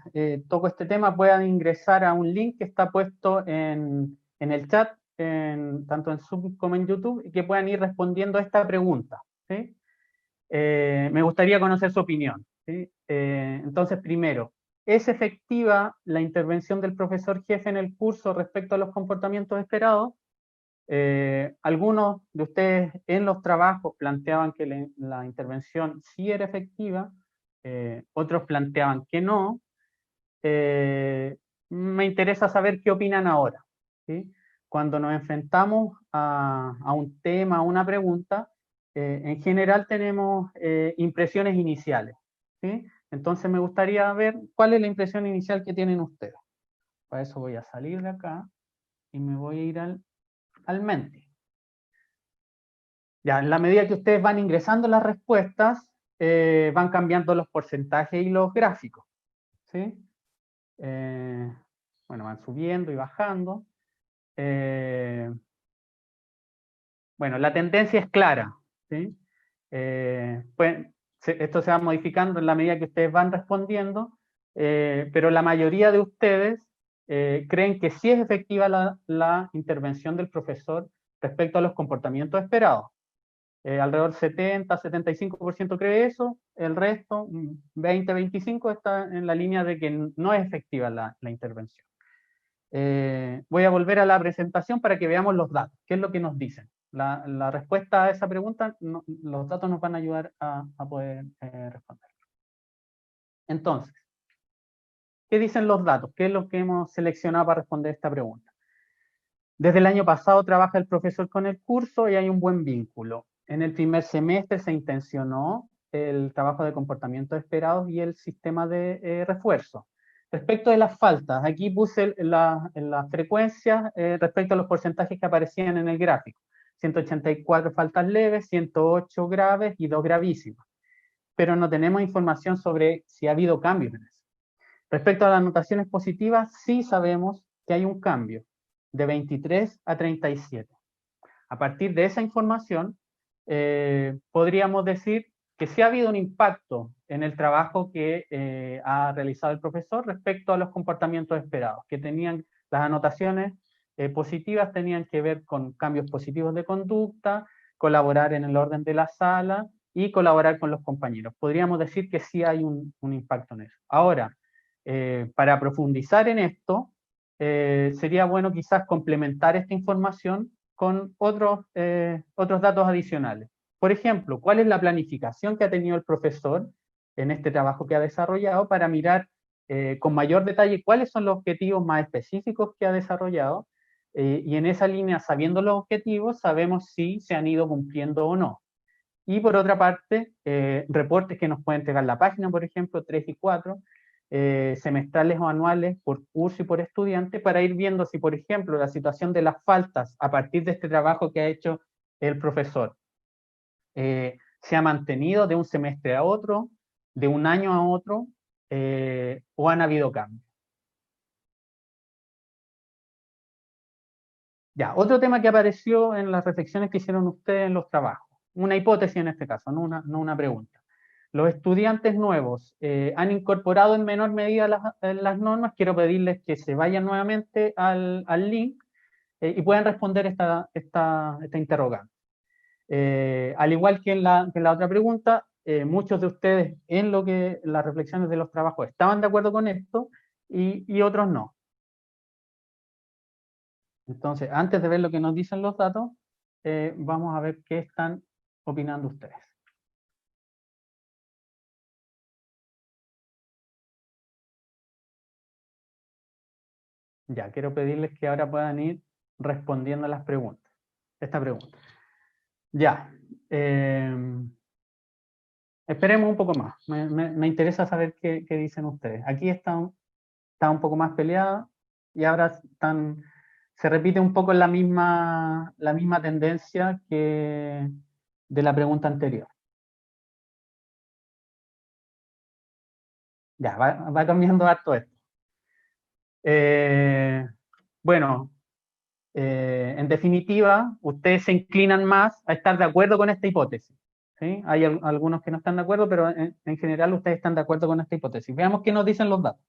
toco este tema puedan ingresar a un link que está puesto en el chat, tanto en Zoom como en YouTube, y que puedan ir respondiendo a esta pregunta, ¿sí? Me gustaría conocer su opinión, ¿sí? Entonces, primero, ¿es efectiva la intervención del profesor jefe en el curso respecto a los comportamientos esperados? Algunos de ustedes en los trabajos planteaban que la intervención sí era efectiva, otros planteaban que no. Me interesa saber qué opinan ahora, ¿sí? Cuando nos enfrentamos a un tema, a una pregunta, en general tenemos impresiones iniciales, ¿sí? Entonces me gustaría ver cuál es la impresión inicial que tienen ustedes. Para eso voy a salir de acá y me voy a ir al Menti. Ya, en la medida que ustedes van ingresando las respuestas, van cambiando los porcentajes y los gráficos, ¿sí? Bueno, van subiendo y bajando. Bueno, la tendencia es clara, ¿sí? Esto se va modificando en la medida que ustedes van respondiendo, pero la mayoría de ustedes creen que sí es efectiva la intervención del profesor respecto a los comportamientos esperados. Alrededor 70-75% cree eso, el resto, 20-25%, está en la línea de que no es efectiva la intervención. Voy a volver a la presentación para que veamos los datos, qué es lo que nos dicen. La respuesta a esa pregunta, los datos nos van a ayudar a poder responder. Entonces, ¿qué dicen los datos? ¿Qué es lo que hemos seleccionado para responder esta pregunta? Desde el año pasado trabaja el profesor con el curso y hay un buen vínculo. En el primer semestre se intencionó el trabajo de comportamiento esperados y el sistema de refuerzo. Respecto de las faltas, aquí puse las frecuencias respecto a los porcentajes que aparecían en el gráfico. 184 faltas leves, 108 graves y 2 gravísimas. Pero no tenemos información sobre si ha habido cambios en eso. Respecto a las anotaciones positivas, sí sabemos que hay un cambio de 23 a 37. A partir de esa información, podríamos decir que sí ha habido un impacto en el trabajo que ha realizado el profesor respecto a los comportamientos esperados, que tenían las anotaciones positivas tenían que ver con cambios positivos de conducta, colaborar en el orden de la sala y colaborar con los compañeros. Podríamos decir que sí hay un impacto en eso. Ahora, para profundizar en esto, sería bueno quizás complementar esta información con otros datos adicionales. Por ejemplo, ¿cuál es la planificación que ha tenido el profesor en este trabajo que ha desarrollado para mirar con mayor detalle cuáles son los objetivos más específicos que ha desarrollado? Y en esa línea, sabiendo los objetivos, sabemos si se han ido cumpliendo o no. Y por otra parte, reportes que nos puede entregar la página, por ejemplo, 3 y 4, semestrales o anuales por curso y por estudiante, para ir viendo si, por ejemplo, la situación de las faltas a partir de este trabajo que ha hecho el profesor se ha mantenido de un semestre a otro, de un año a otro, o han habido cambios. Ya, otro tema que apareció en las reflexiones que hicieron ustedes en los trabajos, una hipótesis en este caso, no una pregunta. Los estudiantes nuevos han incorporado en menor medida las normas. Quiero pedirles que se vayan nuevamente al link y puedan responder esta interrogante. Al igual que en la otra pregunta, muchos de ustedes en las reflexiones de los trabajos estaban de acuerdo con esto y otros no. Entonces, antes de ver lo que nos dicen los datos, vamos a ver qué están opinando ustedes. Ya, quiero pedirles que ahora puedan ir respondiendo a esta pregunta. Ya, esperemos un poco más. Me interesa saber qué dicen ustedes. Aquí está un poco más peleada y ahora se repite un poco la misma tendencia que de la pregunta anterior. Ya, va cambiando harto esto. Bueno, en definitiva, ustedes se inclinan más a estar de acuerdo con esta hipótesis. ¿Sí? Hay algunos que no están de acuerdo, pero en general ustedes están de acuerdo con esta hipótesis. Veamos qué nos dicen los datos.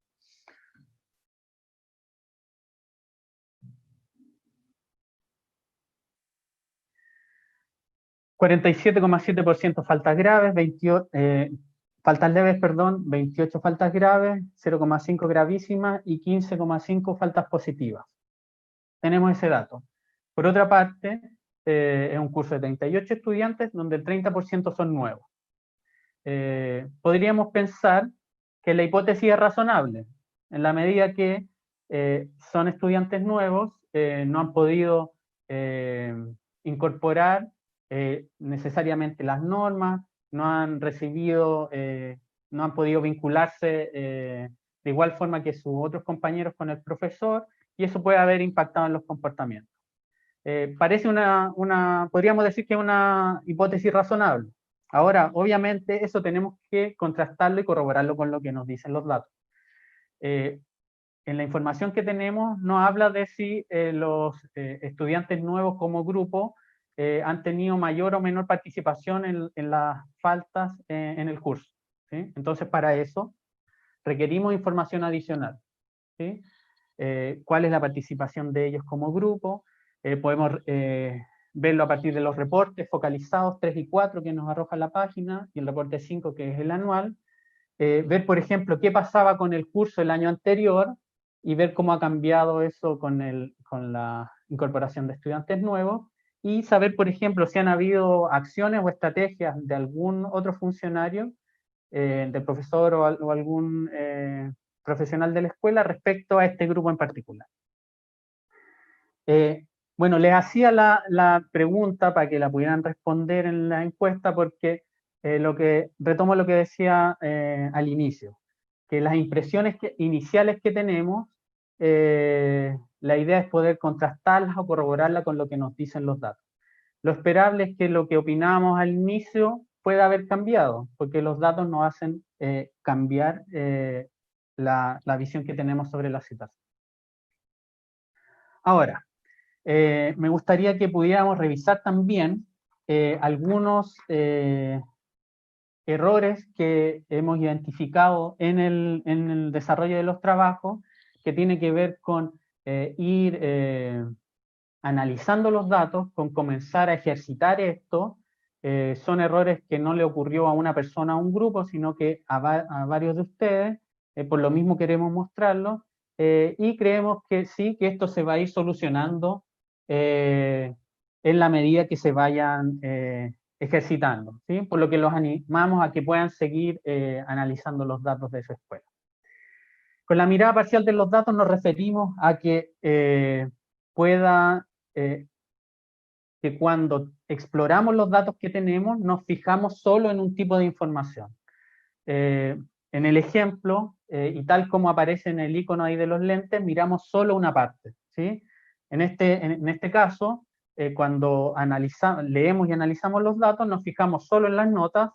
...47,7% faltas graves, 28, faltas leves, perdón, 28 faltas graves, 0,5 gravísimas y 15,5 faltas positivas. Tenemos ese dato. Por otra parte, es un curso de 38 estudiantes donde el 30% son nuevos. Podríamos pensar que la hipótesis es razonable, en la medida que son estudiantes nuevos, no han podido incorporar necesariamente las normas, no han recibido, no han podido vincularse de igual forma que sus otros compañeros con el profesor, y eso puede haber impactado en los comportamientos. Parece podríamos decir que es una hipótesis razonable. Ahora, obviamente, eso tenemos que contrastarlo y corroborarlo con lo que nos dicen los datos. En la información que tenemos nos habla de si los estudiantes nuevos como grupo han tenido mayor o menor participación en las faltas en el curso, ¿sí? Entonces, para eso requerimos información adicional, ¿sí? ¿Cuál es la participación de ellos como grupo? Podemos verlo a partir de los reportes focalizados 3 y 4 que nos arroja la página, y el reporte 5 que es el anual. Ver, por ejemplo, qué pasaba con el curso el año anterior y ver cómo ha cambiado eso con la incorporación de estudiantes nuevos, y saber, por ejemplo, si han habido acciones o estrategias de algún otro funcionario, del profesor o algún profesional de la escuela respecto a este grupo en particular. Bueno, les hacía la pregunta para que la pudieran responder en la encuesta, porque retomo lo que decía al inicio, que las impresiones iniciales que tenemos, la idea es poder contrastarlas o corroborarlas con lo que nos dicen los datos. Lo esperable es que lo que opinábamos al inicio pueda haber cambiado, porque los datos nos hacen cambiar la visión que tenemos sobre la situación. Ahora, me gustaría que pudiéramos revisar también algunos errores que hemos identificado en el desarrollo de los trabajos, que tiene que ver con ir analizando los datos, con comenzar a ejercitar esto. Son errores que no le ocurrió a una persona o a un grupo, sino que a varios de ustedes. Por lo mismo queremos mostrarlo, y creemos que sí, que esto se va a ir solucionando en la medida que se vayan ejercitando, ¿sí? Por lo que los animamos a que puedan seguir analizando los datos de su escuela. Con la mirada parcial de los datos nos referimos a que que cuando exploramos los datos que tenemos, nos fijamos solo en un tipo de información. En el ejemplo, y tal como aparece en el icono ahí de los lentes, miramos solo una parte, ¿sí? En este caso, cuando leemos y analizamos los datos, nos fijamos solo en las notas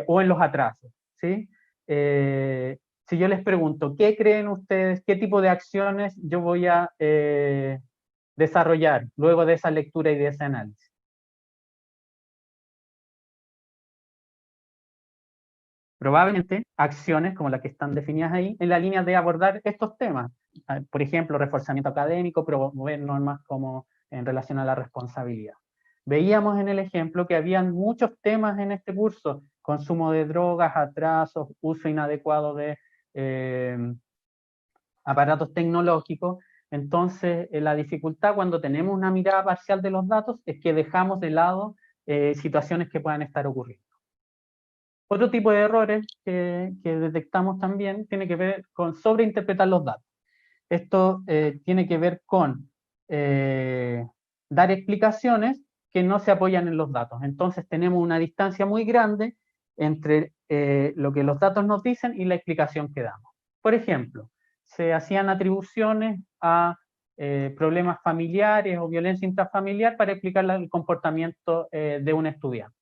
o en los atrasos, ¿sí? Si yo les pregunto, ¿qué creen ustedes? ¿Qué tipo de acciones yo voy a desarrollar luego de esa lectura y de ese análisis? Probablemente acciones como las que están definidas ahí en la línea de abordar estos temas. Por ejemplo, reforzamiento académico, promover normas como en relación a la responsabilidad. Veíamos en el ejemplo que habían muchos temas en este curso: consumo de drogas, atrasos, uso inadecuado de aparatos tecnológicos. Entonces, la dificultad cuando tenemos una mirada parcial de los datos es que dejamos de lado situaciones que puedan estar ocurriendo. Otro tipo de errores que detectamos también tiene que ver con sobreinterpretar los datos. Esto tiene que ver con dar explicaciones que no se apoyan en los datos. Entonces tenemos una distancia muy grande entre lo que los datos nos dicen y la explicación que damos. Por ejemplo, se hacían atribuciones a problemas familiares o violencia intrafamiliar para explicar el comportamiento de un estudiante.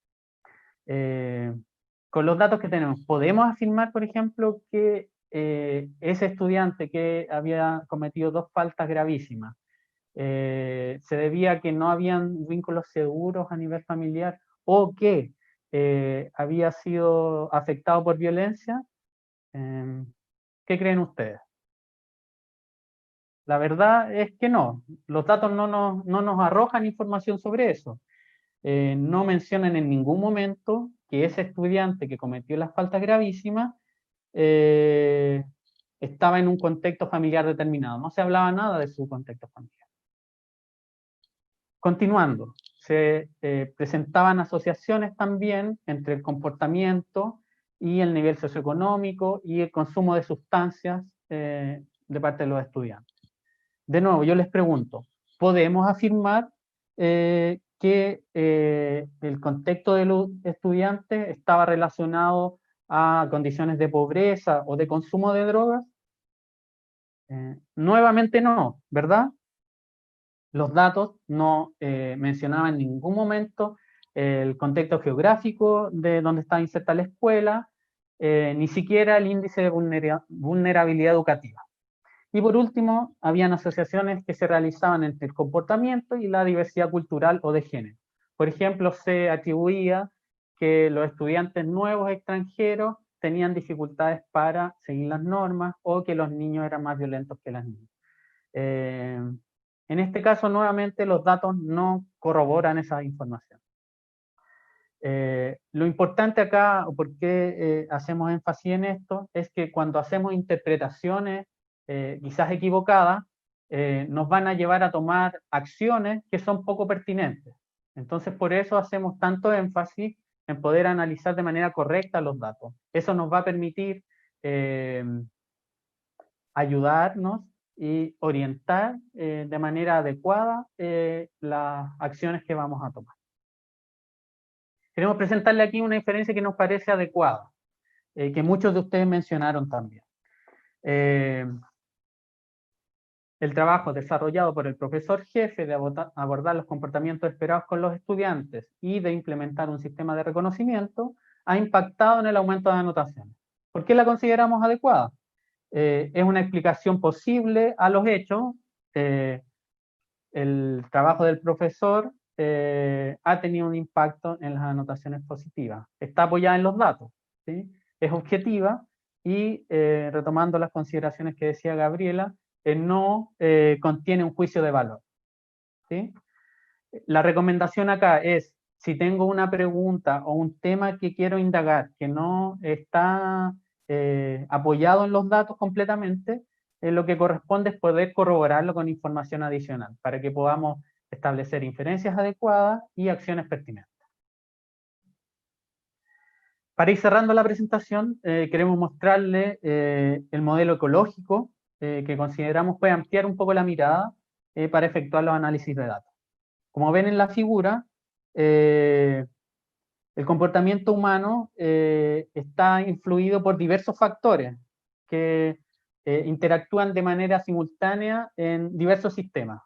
Con los datos que tenemos, podemos afirmar, por ejemplo, que ese estudiante que había cometido 2 faltas gravísimas se debía a que no habían vínculos seguros a nivel familiar, o que había sido afectado por violencia. ¿Qué creen ustedes? La verdad es que no. Los datos no nos arrojan información sobre eso. No mencionan en ningún momento que ese estudiante que cometió las faltas gravísimas estaba en un contexto familiar determinado. No se hablaba nada de su contexto familiar. Continuando, se presentaban asociaciones también entre el comportamiento y el nivel socioeconómico y el consumo de sustancias de parte de los estudiantes. De nuevo, yo les pregunto, ¿podemos afirmar que el contexto de los estudiantes estaba relacionado a condiciones de pobreza o de consumo de drogas? Nuevamente no, ¿verdad? Los datos no mencionaban en ningún momento el contexto geográfico de donde estaba inserta la escuela, ni siquiera el índice de vulnerabilidad educativa. Y por último, habían asociaciones que se realizaban entre el comportamiento y la diversidad cultural o de género. Por ejemplo, se atribuía que los estudiantes nuevos extranjeros tenían dificultades para seguir las normas, o que los niños eran más violentos que las niñas. En este caso, nuevamente, los datos no corroboran esa información. Lo importante acá, o por qué hacemos énfasis en esto, es que cuando hacemos interpretaciones quizás equivocadas, nos van a llevar a tomar acciones que son poco pertinentes. Entonces, por eso hacemos tanto énfasis en poder analizar de manera correcta los datos. Eso nos va a permitir ayudarnos y orientar de manera adecuada las acciones que vamos a tomar. queremos presentarle aquí una inferencia que nos parece adecuada, que muchos de ustedes mencionaron también. El trabajo desarrollado por el profesor jefe de abordar los comportamientos esperados con los estudiantes y de implementar un sistema de reconocimiento ha impactado en el aumento de anotaciones. ¿Por qué la consideramos adecuada? Es una explicación posible a los hechos. El trabajo del profesor ha tenido un impacto en las anotaciones positivas. Está apoyada en los datos, ¿sí? Es objetiva y, retomando las consideraciones que decía Gabriela, no contiene un juicio de valor, ¿sí? La recomendación acá es, si tengo una pregunta o un tema que quiero indagar que no está apoyado en los datos completamente, lo que corresponde es poder corroborarlo con información adicional para que podamos establecer inferencias adecuadas y acciones pertinentes. Para ir cerrando la presentación, queremos mostrarle el modelo ecológico que consideramos puede ampliar un poco la mirada para efectuar los análisis de datos. Como ven en la figura, el comportamiento humano está influido por diversos factores que interactúan de manera simultánea en diversos sistemas.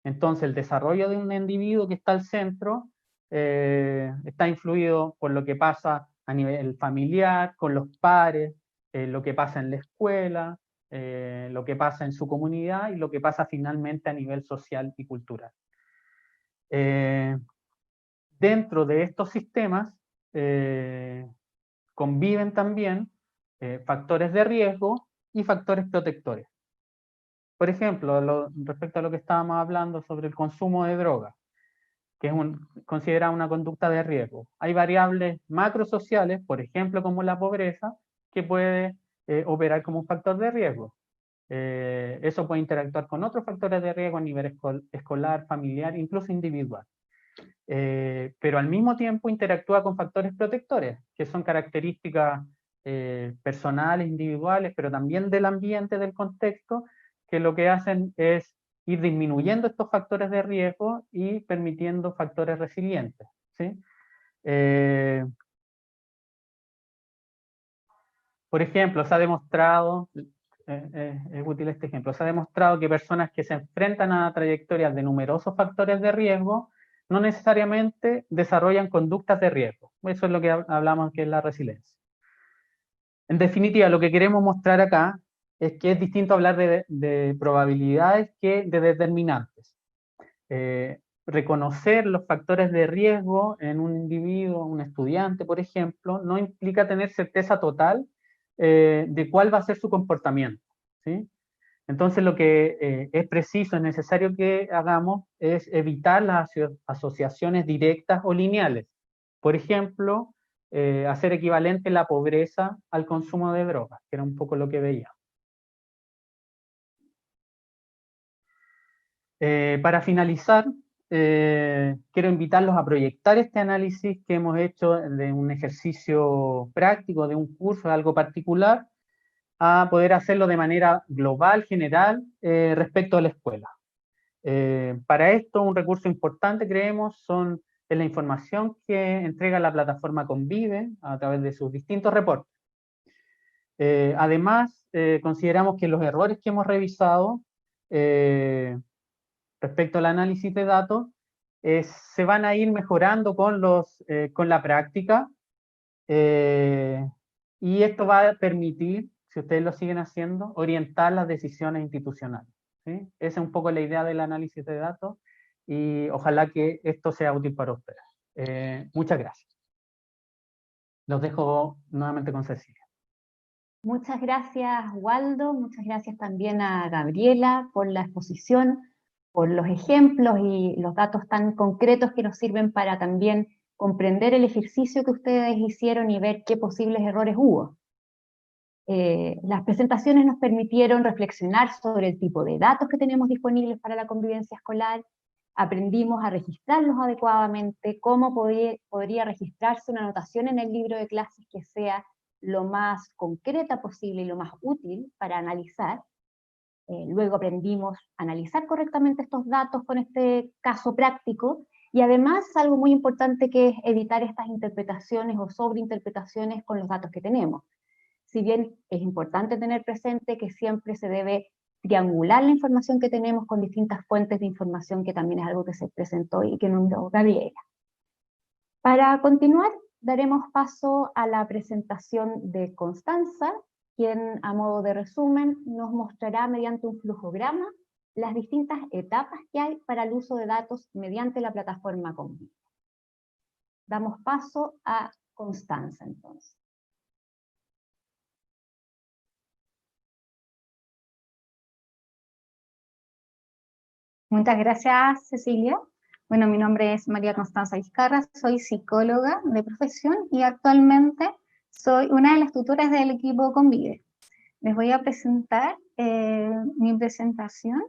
Entonces, el desarrollo de un individuo que está al centro está influido por lo que pasa a nivel familiar, con los pares, lo que pasa en la escuela, lo que pasa en su comunidad y lo que pasa finalmente a nivel social y cultural. Dentro de estos sistemas conviven también factores de riesgo y factores protectores. Por ejemplo, respecto a lo que estábamos hablando sobre el consumo de drogas, que es considerada una conducta de riesgo. Hay variables macrosociales, por ejemplo, como la pobreza, que puede operar como un factor de riesgo. Eso puede interactuar con otros factores de riesgo a nivel escolar, familiar, incluso individual. Pero al mismo tiempo interactúa con factores protectores, que son características personales, individuales, pero también del ambiente, del contexto, que lo que hacen es ir disminuyendo estos factores de riesgo y permitiendo factores resilientes, ¿sí? Por ejemplo, se ha demostrado, es útil este ejemplo, se ha demostrado que personas que se enfrentan a trayectorias de numerosos factores de riesgo no necesariamente desarrollan conductas de riesgo. Eso es lo que hablamos que es la resiliencia. En definitiva, lo que queremos mostrar acá es que es distinto hablar de probabilidades que de determinantes. Reconocer los factores de riesgo en un individuo, un estudiante, por ejemplo, no implica tener certeza total de cuál va a ser su comportamiento, ¿sí? Entonces lo que es preciso, es necesario que hagamos es evitar las asociaciones directas o lineales. Por ejemplo, hacer equivalente la pobreza al consumo de drogas, que era un poco lo que veía. Para finalizar, quiero invitarlos a proyectar este análisis que hemos hecho de un ejercicio práctico, de un curso, de algo particular, a poder hacerlo de manera global, general, respecto a la escuela. Para esto, un recurso importante, creemos, es la información que entrega la plataforma Convive a través de sus distintos reportes. Además, consideramos que los errores que hemos revisado respecto al análisis de datos se van a ir mejorando con la práctica, y esto va a permitir, si ustedes lo siguen haciendo, orientar las decisiones institucionales, ¿sí? Esa es un poco la idea del análisis de datos y ojalá que esto sea útil para ustedes. Muchas gracias. Los dejo nuevamente con Cecilia. Muchas gracias, Waldo. Muchas gracias también a Gabriela por la exposición, por los ejemplos y los datos tan concretos que nos sirven para también comprender el ejercicio que ustedes hicieron y ver qué posibles errores hubo. Las presentaciones nos permitieron reflexionar sobre el tipo de datos que tenemos disponibles para la convivencia escolar, aprendimos a registrarlos adecuadamente, cómo podría registrarse una anotación en el libro de clases que sea lo más concreta posible y lo más útil para analizar. Luego aprendimos a analizar correctamente estos datos con este caso práctico Y además, algo muy importante que es evitar estas interpretaciones o sobreinterpretaciones con los datos que tenemos. Si bien es importante tener presente que siempre se debe triangular la información que tenemos con distintas fuentes de información, que también es algo que se presentó y que nombró Gabriela. Para continuar, daremos paso a la presentación de Constanza, quien a modo de resumen nos mostrará mediante un flujograma las distintas etapas que hay para el uso de datos mediante la plataforma Convive. Damos paso a Constanza entonces. Muchas gracias, Cecilia. Bueno, mi nombre es María Constanza Vizcarra, soy psicóloga de profesión y actualmente soy una de las tutoras del equipo Convive. Les voy a presentar mi presentación.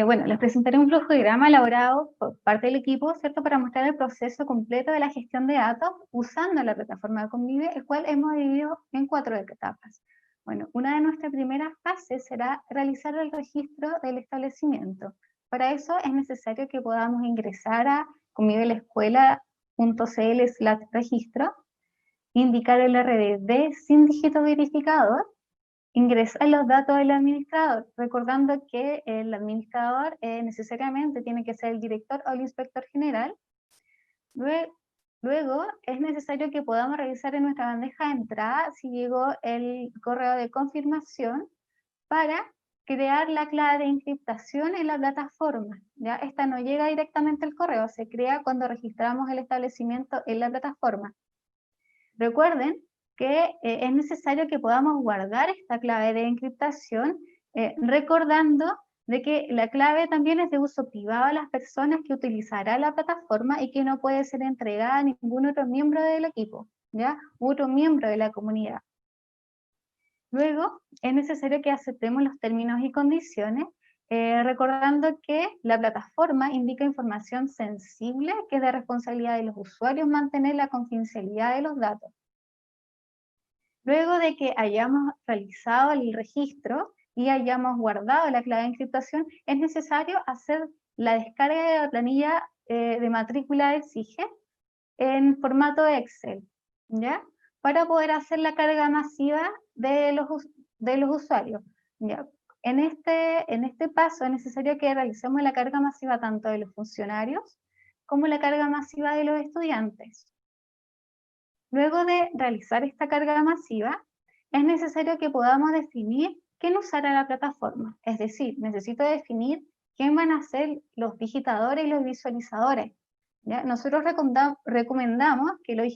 Bueno, les presentaré un flujograma elaborado por parte del equipo, ¿cierto?, para mostrar el proceso completo de la gestión de datos usando la plataforma de Convive, el cual hemos dividido en 4 etapas. Bueno, una de nuestras primeras fases será realizar el registro del establecimiento. Para eso es necesario que podamos ingresar a convivelescuela.cl/registro, indicar el RDD sin dígito verificador, ingresar los datos del administrador, recordando que el administrador necesariamente tiene que ser el director o el inspector general. Luego es necesario que podamos revisar en nuestra bandeja de entrada si llegó el correo de confirmación para crear la clave de encriptación en la plataforma. ¿Ya? Esta no llega directamente al correo, se crea cuando registramos el establecimiento en la plataforma. Recuerden que es necesario que podamos guardar esta clave de encriptación, recordando de que la clave también es de uso privado a las personas que utilizarán la plataforma y que no puede ser entregada a ningún otro miembro del equipo, ¿ya? Otro miembro de la comunidad. Luego, es necesario que aceptemos los términos y condiciones, recordando que la plataforma indica información sensible que es de responsabilidad de los usuarios mantener la confidencialidad de los datos. Luego de que hayamos realizado el registro y hayamos guardado la clave de encriptación, es necesario hacer la descarga de la planilla de matrícula de SIGE en formato Excel, ¿ya? Para poder hacer la carga masiva de los usuarios, ¿ya? En este paso es necesario que realicemos la carga masiva tanto de los funcionarios como la carga masiva de los estudiantes. Luego de realizar esta carga masiva, es necesario que podamos definir quién usará la plataforma. Es decir, necesito definir quién van a ser los digitadores y los visualizadores, ¿ya? Nosotros recomendamos que los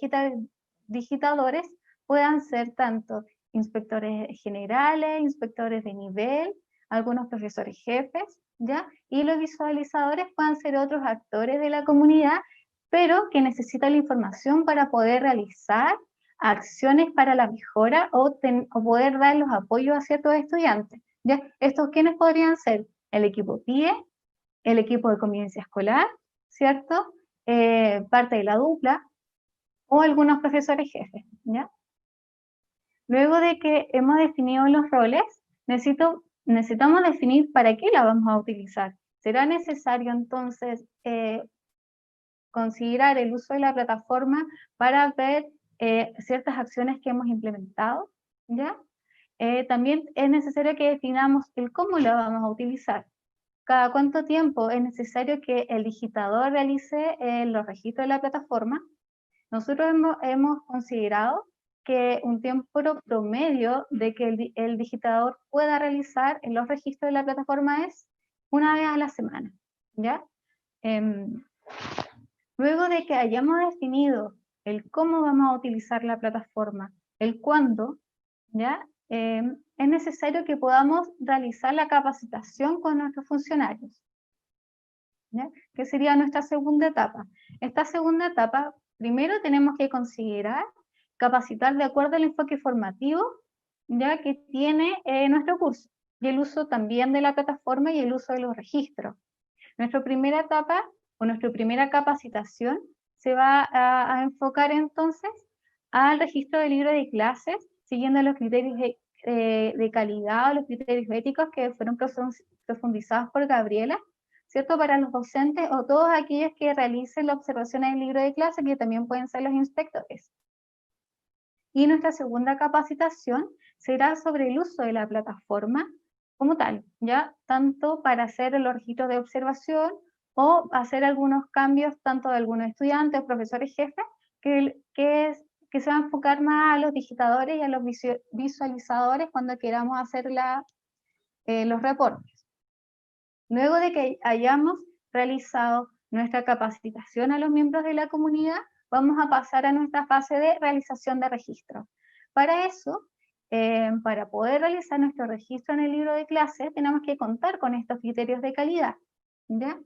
digitadores puedan ser tanto inspectores generales, inspectores de nivel, algunos profesores jefes, ¿ya? Y los visualizadores puedan ser otros actores de la comunidad, pero que necesita la información para poder realizar acciones para la mejora o poder dar los apoyos a ciertos estudiantes. ¿Ya? ¿Estos quiénes podrían ser? El equipo PIE, el equipo de convivencia escolar, ¿cierto? Parte de la dupla, o algunos profesores jefes, ¿ya? Luego de que hemos definido los roles, necesitamos definir para qué la vamos a utilizar. ¿Será necesario entonces considerar el uso de la plataforma para ver ciertas acciones que hemos implementado, ¿ya? También es necesario que definamos el cómo la vamos a utilizar. Cada cuánto tiempo es necesario que el digitador realice los registros de la plataforma. Nosotros hemos considerado que un tiempo promedio de que el digitador pueda realizar los registros de la plataforma es una vez a la semana, ¿ya? Luego de que hayamos definido el cómo vamos a utilizar la plataforma, el cuándo, ¿ya? Es necesario que podamos realizar la capacitación con nuestros funcionarios, ¿ya? Que sería nuestra segunda etapa. Esta segunda etapa, primero tenemos que considerar capacitar de acuerdo al enfoque formativo, ya que tiene nuestro curso, y el uso también de la plataforma y el uso de los registros. Nuestra primera etapa o nuestra primera capacitación se va a enfocar entonces al registro del libro de clases, siguiendo los criterios de calidad o los criterios éticos que fueron profundizados por Gabriela, ¿cierto? Para los docentes o todos aquellos que realicen la observación en el libro de clase, que también pueden ser los inspectores. Y nuestra segunda capacitación será sobre el uso de la plataforma como tal, ¿ya? Tanto para hacer los registros de observación o hacer algunos cambios tanto de algunos estudiantes o profesores jefes que se va a enfocar más a los digitadores y a los visualizadores cuando queramos hacer los reportes. Luego de que hayamos realizado nuestra capacitación a los miembros de la comunidad, vamos a pasar a nuestra fase de realización de registro. Para eso, para poder realizar nuestro registro en el libro de clases, tenemos que contar con estos criterios de calidad, ¿ya?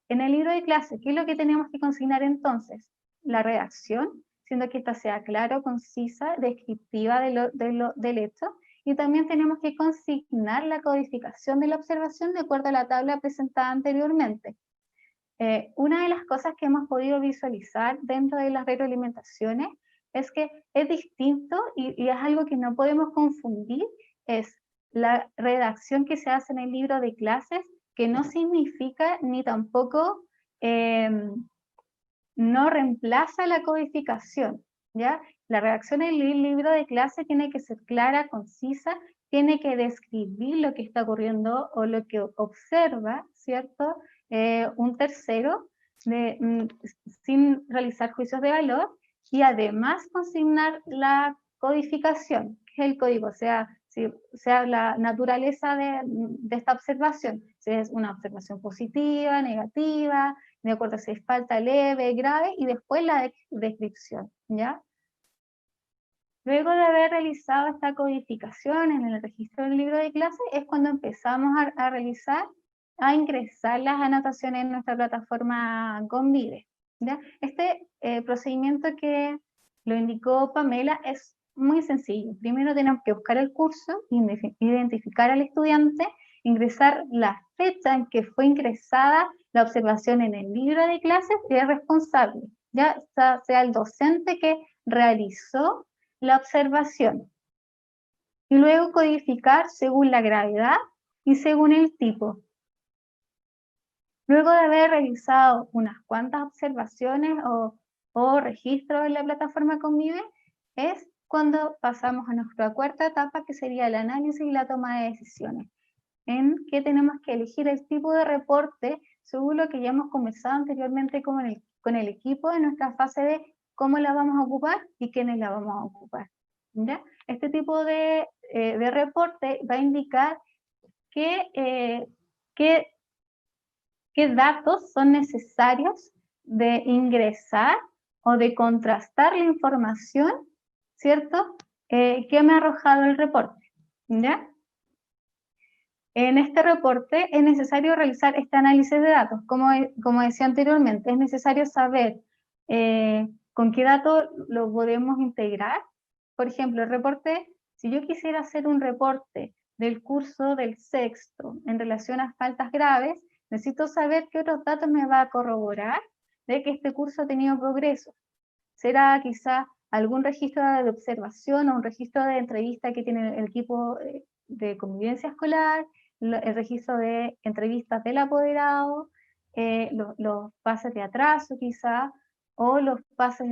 En el libro de clases, ¿qué es lo que tenemos que consignar entonces? La redacción, siendo que esta sea clara, concisa, descriptiva del hecho, y también tenemos que consignar la codificación de la observación de acuerdo a la tabla presentada anteriormente. Una de las cosas que hemos podido visualizar dentro de las retroalimentaciones es que es distinto y es algo que no podemos confundir, es la redacción que se hace en el libro de clases, que no significa ni tampoco no reemplaza la codificación, ¿ya? La redacción en el libro de clase tiene que ser clara, concisa, tiene que describir lo que está ocurriendo o lo que observa, ¿cierto? Un tercero, sin realizar juicios de valor, y además consignar la codificación, que es el código, o sea la naturaleza de esta observación, si es una observación positiva, negativa, de acuerdo a si es falta leve, grave, y después la descripción, ¿ya? Luego de haber realizado esta codificación en el registro del libro de clase, es cuando empezamos a ingresar las anotaciones en nuestra plataforma Convive, ¿ya? Este procedimiento que lo indicó Pamela es muy sencillo. Primero tenemos que buscar el curso, identificar al estudiante, ingresar la fecha en que fue ingresada la observación en el libro de clases y el responsable, ya sea el docente que realizó la observación. Y luego codificar según la gravedad y según el tipo. Luego de haber realizado unas cuantas observaciones o registros en la plataforma Convive, es cuando pasamos a nuestra cuarta etapa, que sería el análisis y la toma de decisiones, en que tenemos que elegir el tipo de reporte según lo que ya hemos conversado anteriormente con el equipo en nuestra fase de cómo la vamos a ocupar y quiénes la vamos a ocupar, ¿ya? Este tipo de reporte va a indicar qué datos son necesarios de ingresar o de contrastar la información, ¿cierto? Que me ha arrojado el reporte, ¿ya? En este reporte es necesario realizar este análisis de datos. Como decía anteriormente, es necesario saber con qué datos lo podemos integrar. Por ejemplo, el reporte, si yo quisiera hacer un reporte del curso del sexto en relación a faltas graves, necesito saber qué otros datos me va a corroborar de que este curso ha tenido progreso. ¿Será quizá algún registro de observación o un registro de entrevista que tiene el equipo de convivencia escolar, el registro de entrevistas del apoderado, los pases de atraso quizá, o los pases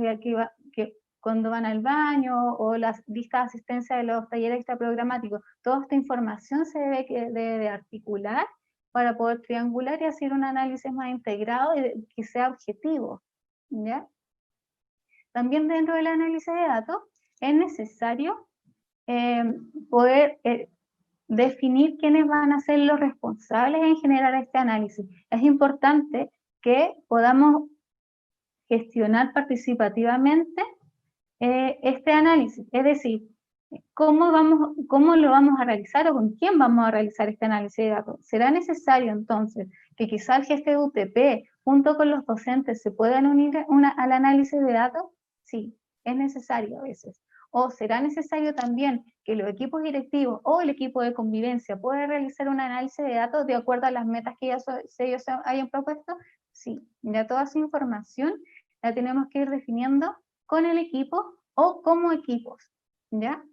que cuando van al baño, o las listas de asistencia de los talleres extraprogramáticos? Toda esta información se debe articular para poder triangular y hacer un análisis más integrado y que sea objetivo, ¿ya? También dentro del análisis de datos es necesario poder definir quiénes van a ser los responsables en generar este análisis. Es importante que podamos gestionar participativamente este análisis, es decir, cómo lo vamos a realizar o con quién vamos a realizar este análisis de datos. ¿Será necesario entonces que quizá el jefe de UTP junto con los docentes se puedan unir al análisis de datos? Sí, es necesario a veces. o será necesario también que los equipos directivos o el equipo de convivencia pueda realizar un análisis de datos de acuerdo a las metas que ellos hayan propuesto. Sí, ya toda esa información la tenemos que ir definiendo con el equipo o como equipos, ¿ya?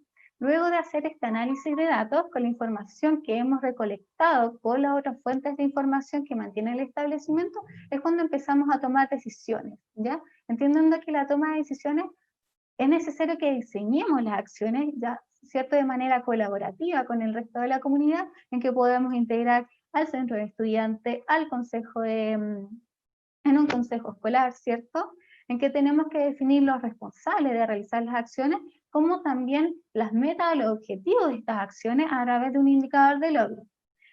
Luego de hacer este análisis de datos con la información que hemos recolectado con las otras fuentes de información que mantiene el establecimiento, es cuando empezamos a tomar decisiones, ¿ya? Entendiendo que la toma de decisiones es necesario que diseñemos las acciones, ya, ¿cierto?, de manera colaborativa con el resto de la comunidad, en que podamos integrar al centro de estudiantes, al consejo en un consejo escolar, ¿cierto?, en que tenemos que definir los responsables de realizar las acciones, como también las metas o los objetivos de estas acciones a través de un indicador de logro.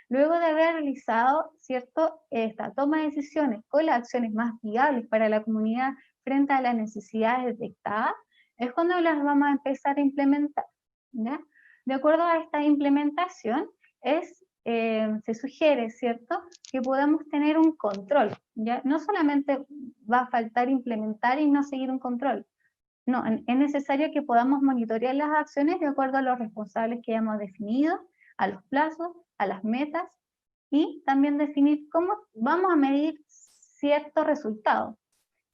Luego de haber realizado, ¿cierto?, esta toma de decisiones con las acciones más viables para la comunidad frente a las necesidades detectadas, es cuando las vamos a empezar a implementar, ¿ya? De acuerdo a esta implementación, se sugiere, ¿cierto?, que podamos tener un control, ¿ya? No solamente va a faltar implementar y no seguir un control, no, es necesario que podamos monitorear las acciones de acuerdo a los responsables que hemos definido, a los plazos, a las metas, y también definir cómo vamos a medir ciertos resultados.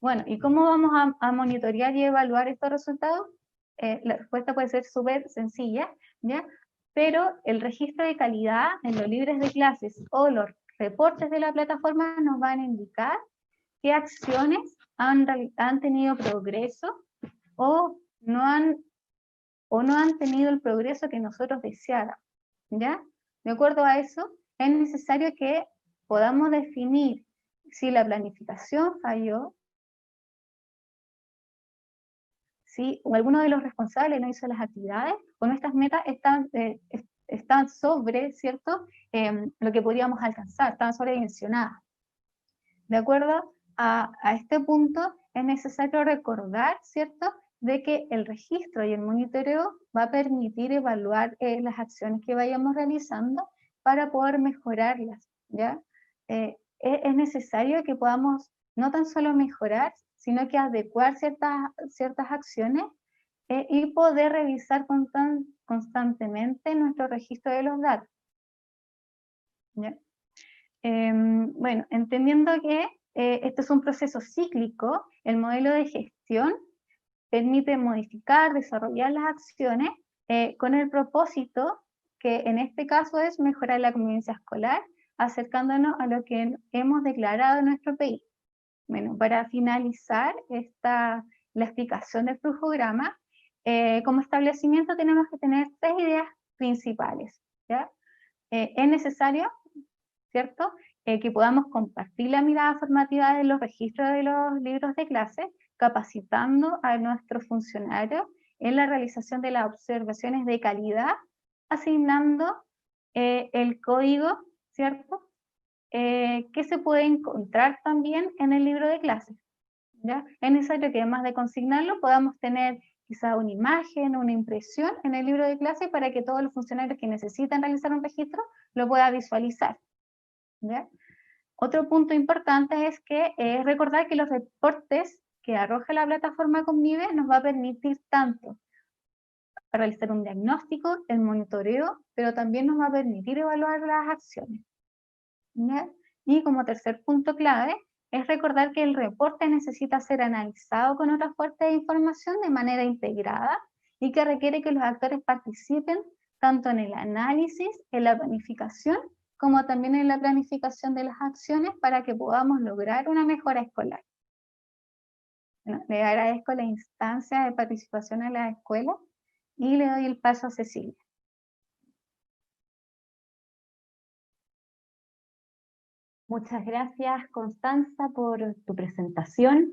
Bueno, ¿y cómo vamos a monitorear y evaluar estos resultados? La respuesta puede ser súper sencilla, ¿ya? Pero el registro de calidad en los libros de clases o los reportes de la plataforma nos van a indicar qué acciones han tenido progreso o no han tenido el progreso que nosotros deseáramos, ¿ya? De acuerdo a eso, es necesario que podamos definir si la planificación falló, si alguno de los responsables no hizo las actividades, o nuestras metas están sobre, ¿cierto?, lo que podríamos alcanzar, están sobredimensionadas. De acuerdo a este punto, es necesario recordar, ¿cierto?, de que el registro y el monitoreo va a permitir evaluar las acciones que vayamos realizando para poder mejorarlas, ¿ya? Es necesario que podamos no tan solo mejorar, sino que adecuar ciertas acciones y poder revisar constantemente nuestro registro de los datos, ¿ya? Bueno, entendiendo que este es un proceso cíclico, el modelo de gestión permite modificar, desarrollar las acciones con el propósito que en este caso es mejorar la convivencia escolar, acercándonos a lo que hemos declarado en nuestro país. Bueno, para finalizar la explicación del flujograma, como establecimiento tenemos que tener 3 ideas principales, ¿ya? Es necesario, ¿cierto?, que podamos compartir la mirada formativa de los registros de los libros de clase, capacitando a nuestros funcionarios en la realización de las observaciones de calidad, asignando el código, ¿cierto?, que se puede encontrar también en el libro de clases, ¿ya? Es necesario que además de consignarlo podamos tener quizá una imagen, una impresión en el libro de clase para que todos los funcionarios que necesitan realizar un registro lo puedan visualizar, ¿ya? Otro punto importante es que recordar que los reportes que arroja la plataforma Convive nos va a permitir tanto realizar un diagnóstico, el monitoreo, pero también nos va a permitir evaluar las acciones, ¿ya? Y como tercer punto clave, es recordar que el reporte necesita ser analizado con otras fuentes de información de manera integrada y que requiere que los actores participen tanto en el análisis, en la planificación, como también en la planificación de las acciones para que podamos lograr una mejora escolar. Bueno, le agradezco la instancia de participación en la escuela y le doy el paso a Cecilia. Muchas gracias, Constanza, por tu presentación.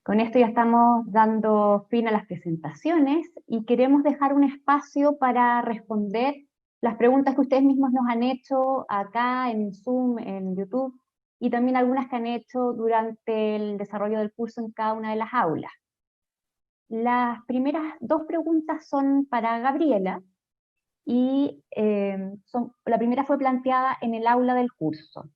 Con esto ya estamos dando fin a las presentaciones y queremos dejar un espacio para responder las preguntas que ustedes mismos nos han hecho acá en Zoom, en YouTube, y también algunas que han hecho durante el desarrollo del curso en cada una de las aulas. Las primeras 2 preguntas son para Gabriela, y la primera fue planteada en el aula del curso.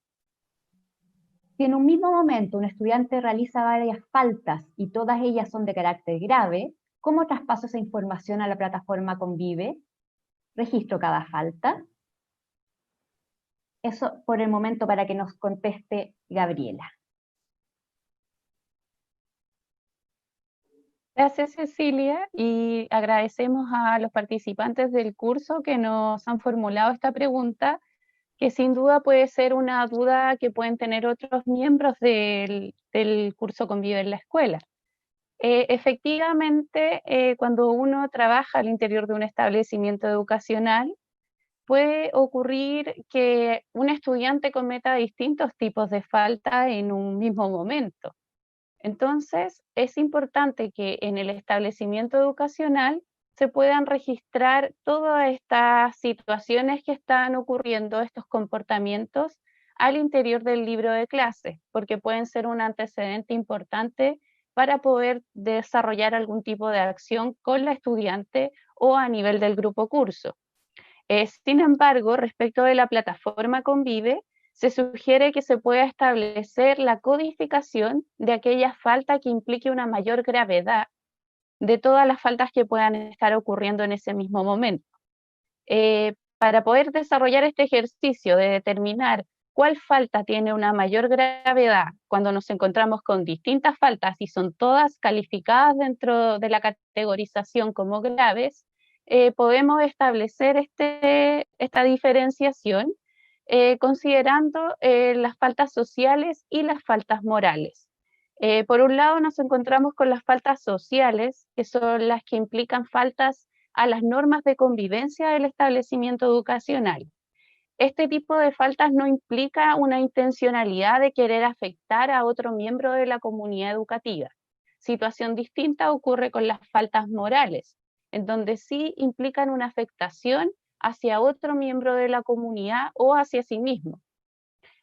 Si en un mismo momento un estudiante realiza varias faltas y todas ellas son de carácter grave, ¿Cómo traspaso esa información a la plataforma Convive? ¿Registro cada falta? Eso por el momento para que nos conteste Gabriela. Gracias, Cecilia, y agradecemos a los participantes del curso que nos han formulado esta pregunta, que sin duda puede ser una duda que pueden tener otros miembros del curso Convive en la Escuela. Efectivamente, cuando uno trabaja al interior de un establecimiento educacional, puede ocurrir que un estudiante cometa distintos tipos de falta en un mismo momento. Entonces, es importante que en el establecimiento educacional se puedan registrar todas estas situaciones que están ocurriendo, estos comportamientos al interior del libro de clase, porque pueden ser un antecedente importante para poder desarrollar algún tipo de acción con la estudiante o a nivel del grupo curso. Sin embargo, respecto de la plataforma Convive, se sugiere que se pueda establecer la codificación de aquella falta que implique una mayor gravedad de todas las faltas que puedan estar ocurriendo en ese mismo momento. Para poder desarrollar este ejercicio de determinar cuál falta tiene una mayor gravedad cuando nos encontramos con distintas faltas y son todas calificadas dentro de la categorización como graves, podemos establecer esta diferenciación considerando las faltas sociales y las faltas morales. Por un lado nos encontramos con las faltas sociales, que son las que implican faltas a las normas de convivencia del establecimiento educacional. Este tipo de faltas no implica una intencionalidad de querer afectar a otro miembro de la comunidad educativa. Situación distinta ocurre con las faltas morales, en donde sí implican una afectación hacia otro miembro de la comunidad o hacia sí mismo.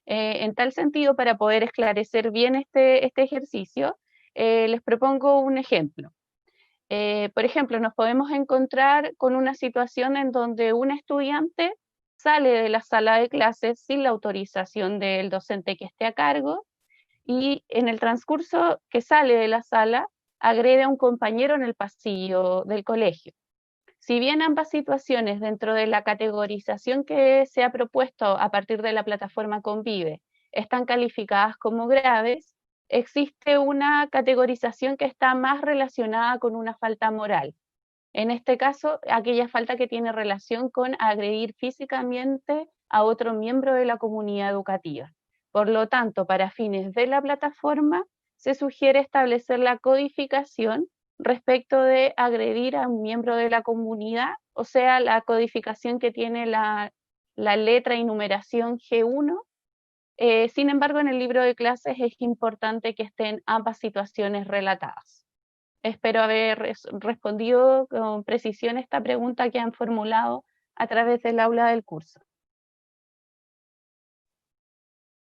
En tal sentido, para poder esclarecer bien este ejercicio, les propongo un ejemplo. Por ejemplo, nos podemos encontrar con una situación en donde un estudiante sale de la sala de clases sin la autorización del docente que esté a cargo y en el transcurso que sale de la sala agrede a un compañero en el pasillo del colegio. Si bien ambas situaciones dentro de la categorización que se ha propuesto a partir de la plataforma Convive están calificadas como graves, existe una categorización que está más relacionada con una falta moral. En este caso, aquella falta que tiene relación con agredir físicamente a otro miembro de la comunidad educativa. Por lo tanto, para fines de la plataforma, se sugiere establecer la codificación respecto de agredir a un miembro de la comunidad, o sea, la codificación que tiene la letra y numeración G1. Sin embargo, en el libro de clases es importante que estén ambas situaciones relatadas. Espero haber respondido con precisión esta pregunta que han formulado a través del aula del curso.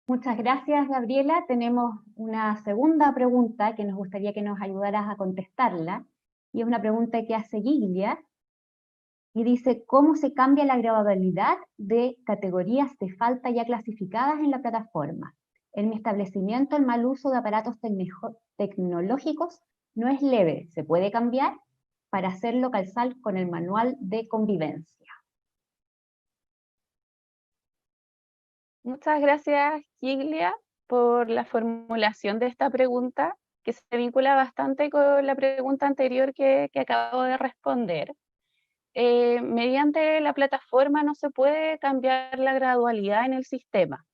Muchas gracias, Gabriela. Tenemos una segunda pregunta que nos gustaría que nos ayudaras a contestarla. Y es una pregunta que hace Giglia y dice, ¿cómo se cambia la gradualidad de categorías de falta ya clasificadas en la plataforma? En mi establecimiento, el mal uso de aparatos tecnológicos no es leve. ¿Se puede cambiar? Para hacerlo calzar con el manual de convivencia. Muchas gracias, Giglia, por la formulación de esta pregunta, que se vincula bastante con la pregunta anterior que acabo de responder. Mediante la plataforma no se puede cambiar la gradualidad en el sistema.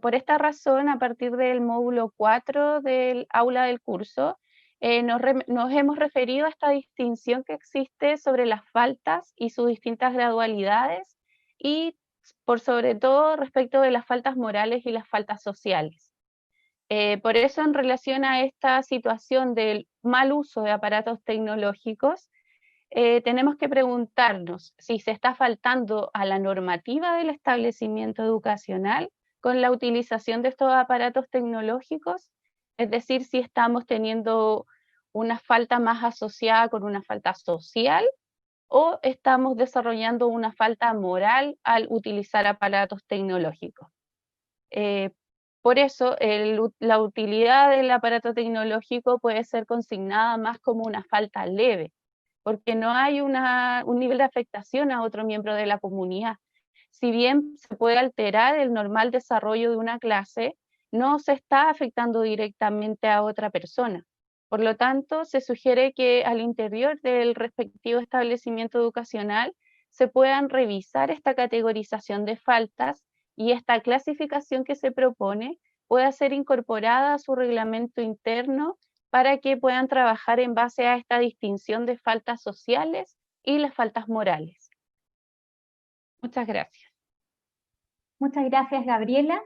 Por esta razón, a partir del módulo 4 del aula del curso, nos hemos referido a esta distinción que existe sobre las faltas y sus distintas gradualidades y por sobre todo respecto de las faltas morales y las faltas sociales. Por eso, en relación a esta situación del mal uso de aparatos tecnológicos, tenemos que preguntarnos si se está faltando a la normativa del establecimiento educacional con la utilización de estos aparatos tecnológicos, es decir, si estamos teniendo una falta más asociada con una falta social o estamos desarrollando una falta moral al utilizar aparatos tecnológicos. Por eso, la utilidad del aparato tecnológico puede ser consignada más como una falta leve, porque no hay un nivel de afectación a otro miembro de la comunidad. Si bien se puede alterar el normal desarrollo de una clase, no se está afectando directamente a otra persona. Por lo tanto, se sugiere que al interior del respectivo establecimiento educacional se puedan revisar esta categorización de faltas y esta clasificación que se propone pueda ser incorporada a su reglamento interno para que puedan trabajar en base a esta distinción de faltas sociales y las faltas morales. Muchas gracias. Muchas gracias, Gabriela.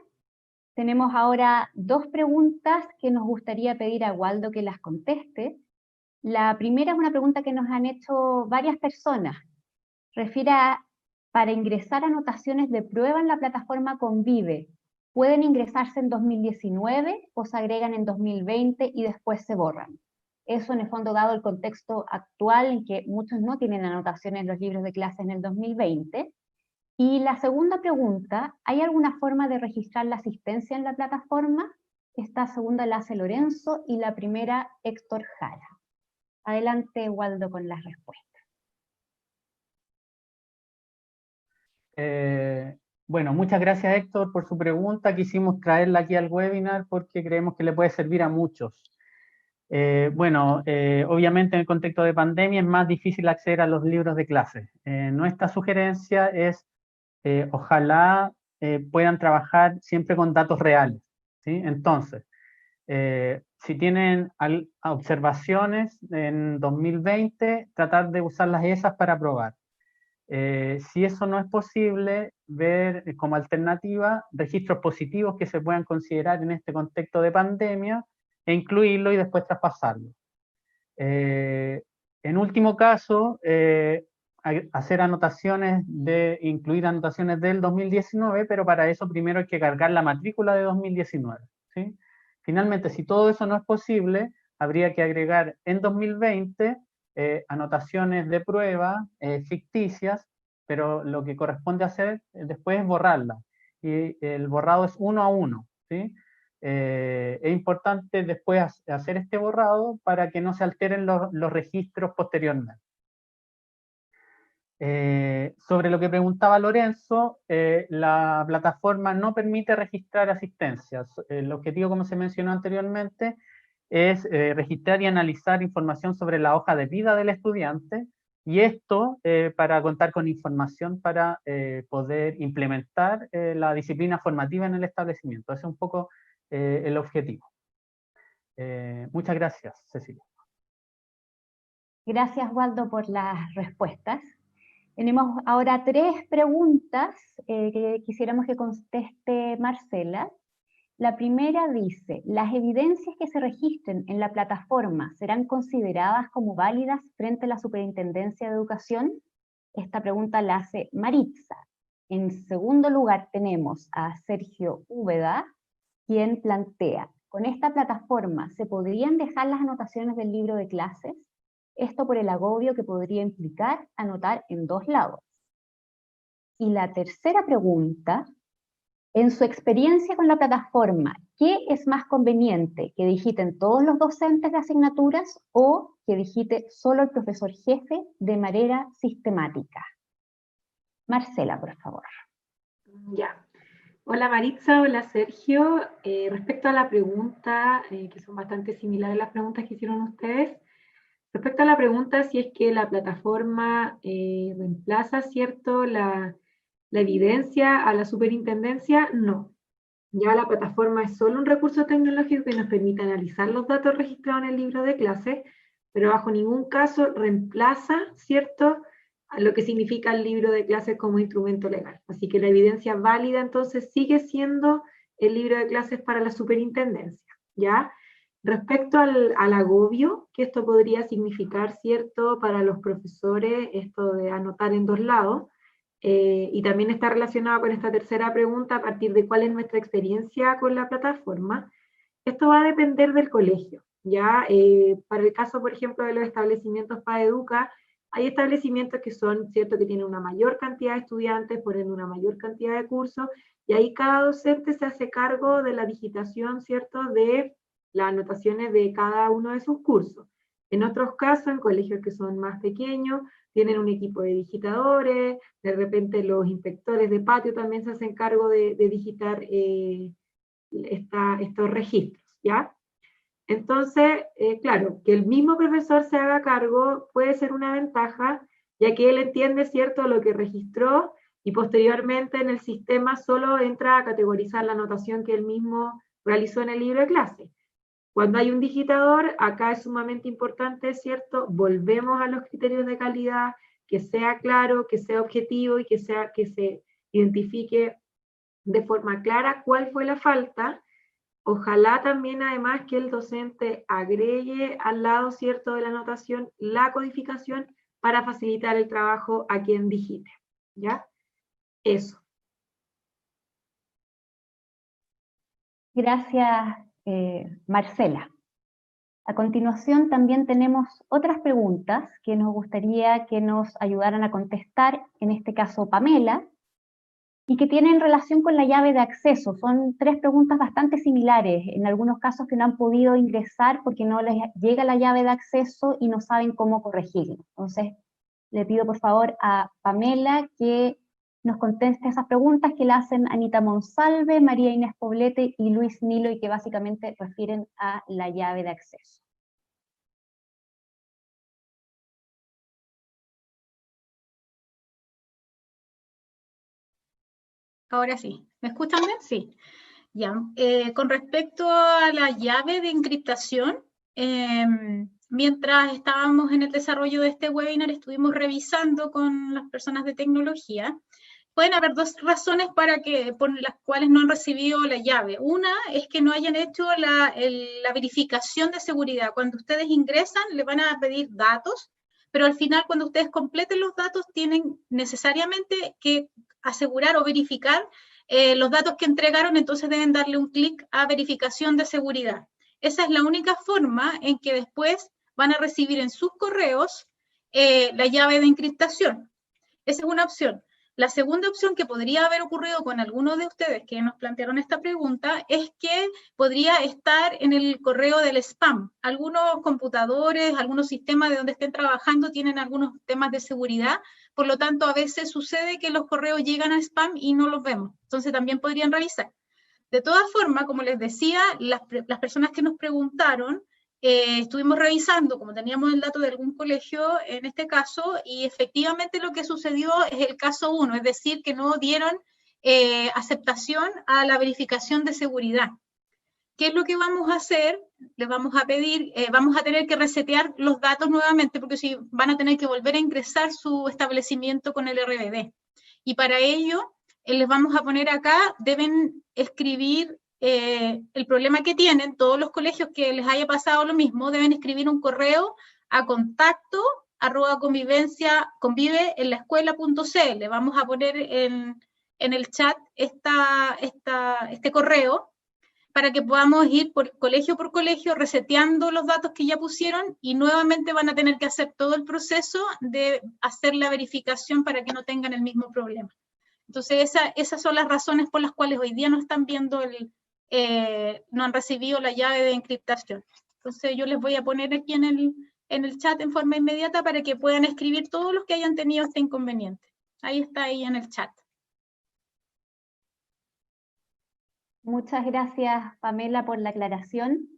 Tenemos ahora dos preguntas que nos gustaría pedir a Waldo que las conteste. La primera es una pregunta que nos han hecho varias personas. Refiere a, para ingresar anotaciones de prueba en la plataforma Convive, ¿pueden ingresarse en 2019 o se agregan en 2020 y después se borran? Eso en el fondo dado el contexto actual en que muchos no tienen anotaciones en los libros de clase en el 2020. Y la segunda pregunta, ¿hay alguna forma de registrar la asistencia en la plataforma? Esta segunda la hace Lorenzo y la primera Héctor Jara. Adelante, Waldo, con las respuestas. Bueno, muchas gracias, Héctor, por su pregunta. Quisimos traerla aquí al webinar porque creemos que le puede servir a muchos. Obviamente en el contexto de pandemia es más difícil acceder a los libros de clase. Nuestra sugerencia es ojalá puedan trabajar siempre con datos reales, ¿sí? Entonces, si tienen observaciones en 2020, tratar de usarlas esas para probar. Si eso no es posible, ver como alternativa registros positivos que se puedan considerar en este contexto de pandemia e incluirlo y después traspasarlo. En último caso, hacer incluir anotaciones del 2019, pero para eso primero hay que cargar la matrícula de 2019, ¿sí? Finalmente, si todo eso no es posible, habría que agregar en 2020 anotaciones de prueba ficticias, pero lo que corresponde hacer después es borrarlas. Y el borrado es 1 a 1, ¿sí? Es importante después hacer este borrado para que no se alteren los registros posteriormente. Sobre lo que preguntaba Lorenzo, la plataforma no permite registrar asistencias. El objetivo, como se mencionó anteriormente, es registrar y analizar información sobre la hoja de vida del estudiante, y esto para contar con información para poder implementar la disciplina formativa en el establecimiento. Ese es un poco el objetivo. Muchas gracias, Cecilia. Gracias, Waldo, por las respuestas. Tenemos ahora tres preguntas que quisiéramos que conteste Marcela. La primera dice, ¿las evidencias que se registren en la plataforma serán consideradas como válidas frente a la Superintendencia de Educación? Esta pregunta la hace Maritza. En segundo lugar tenemos a Sergio Úbeda, quien plantea, ¿con esta plataforma se podrían dejar las anotaciones del libro de clases? Esto por el agobio que podría implicar anotar en dos lados. Y la tercera pregunta, en su experiencia con la plataforma, ¿qué es más conveniente? ¿Que digiten todos los docentes de asignaturas o que digite solo el profesor jefe de manera sistemática? Marcela, por favor. Ya. Hola Maritza, hola Sergio. Respecto a la pregunta, que son bastante similares a las preguntas que hicieron ustedes, respecto a la pregunta si es que la plataforma reemplaza, ¿cierto?, la evidencia a la superintendencia, no. Ya la plataforma es solo un recurso tecnológico que nos permite analizar los datos registrados en el libro de clase, pero bajo ningún caso reemplaza, ¿cierto?, a lo que significa el libro de clases como instrumento legal. Así que la evidencia válida entonces sigue siendo el libro de clases para la superintendencia, ¿ya? Respecto al agobio que esto podría significar, ¿cierto?, para los profesores, esto de anotar en dos lados, y también está relacionado con esta tercera pregunta a partir de cuál es nuestra experiencia con la plataforma. Esto va a depender del colegio, ¿ya? Para el caso, por ejemplo, de los establecimientos PAEDUCA, hay establecimientos que son, ¿cierto?, que tienen una mayor cantidad de estudiantes, por ende una mayor cantidad de cursos, y ahí cada docente se hace cargo de la digitación, ¿cierto?, de las anotaciones de cada uno de sus cursos. En otros casos, en colegios que son más pequeños, tienen un equipo de digitadores, de repente los inspectores de patio también se hacen cargo de digitar estos registros, ¿ya? Entonces, claro, que el mismo profesor se haga cargo puede ser una ventaja, ya que él entiende, ¿cierto?, lo que registró, y posteriormente en el sistema solo entra a categorizar la anotación que él mismo realizó en el libro de clase. Cuando hay un digitador, acá es sumamente importante, ¿cierto? Volvemos a los criterios de calidad, que sea claro, que sea objetivo y que se identifique de forma clara cuál fue la falta. Ojalá también además que el docente agregue al lado, ¿cierto?, de la anotación la codificación para facilitar el trabajo a quien digite, ¿ya? Eso. Gracias, Marcela. A continuación también tenemos otras preguntas que nos gustaría que nos ayudaran a contestar, en este caso Pamela, y que tienen relación con la llave de acceso. Son 3 preguntas bastante similares, en algunos casos que no han podido ingresar porque no les llega la llave de acceso y no saben cómo corregirlo. Entonces, le pido por favor a Pamela que nos conteste esas preguntas que le hacen Anita Monsalve, María Inés Poblete y Luis Nilo, y que básicamente refieren a la llave de acceso. Ahora sí. ¿Me escuchan bien? Sí. Ya. Con respecto a la llave de encriptación, mientras estábamos en el desarrollo de este webinar, estuvimos revisando con las personas de tecnología. Pueden haber 2 razones por las cuales no han recibido la llave. Una es que no hayan hecho la verificación de seguridad. Cuando ustedes ingresan, les van a pedir datos, pero al final, cuando ustedes completen los datos, tienen necesariamente que asegurar o verificar los datos que entregaron, entonces deben darle un clic a verificación de seguridad. Esa es la única forma en que después van a recibir en sus correos la llave de encriptación. Esa es una opción. La segunda opción que podría haber ocurrido con algunos de ustedes que nos plantearon esta pregunta es que podría estar en el correo del spam. Algunos computadores, algunos sistemas de donde estén trabajando tienen algunos temas de seguridad, por lo tanto a veces sucede que los correos llegan a spam y no los vemos. Entonces también podrían revisar. De todas formas, como les decía, las personas que nos preguntaron, estuvimos revisando, como teníamos el dato de algún colegio en este caso, y efectivamente lo que sucedió es el caso 1, es decir, que no dieron aceptación a la verificación de seguridad. ¿Qué es lo que vamos a hacer? Les vamos a pedir, vamos a tener que resetear los datos nuevamente, porque si van a tener que volver a ingresar su establecimiento con el RBD. Y para ello, les vamos a poner acá, deben escribir el problema que tienen, todos los colegios que les haya pasado lo mismo, deben escribir un correo a contacto@convive-en-la-escuela.cl. Vamos a poner en el chat este correo para que podamos ir por colegio reseteando los datos que ya pusieron, y nuevamente van a tener que hacer todo el proceso de hacer la verificación para que no tengan el mismo problema. Entonces, esas son las razones por las cuales hoy día no están viendo no han recibido la llave de encriptación. Entonces, yo les voy a poner aquí en el chat en forma inmediata para que puedan escribir todos los que hayan tenido este inconveniente. Ahí está, ahí en el chat. Muchas gracias, Pamela, por la aclaración.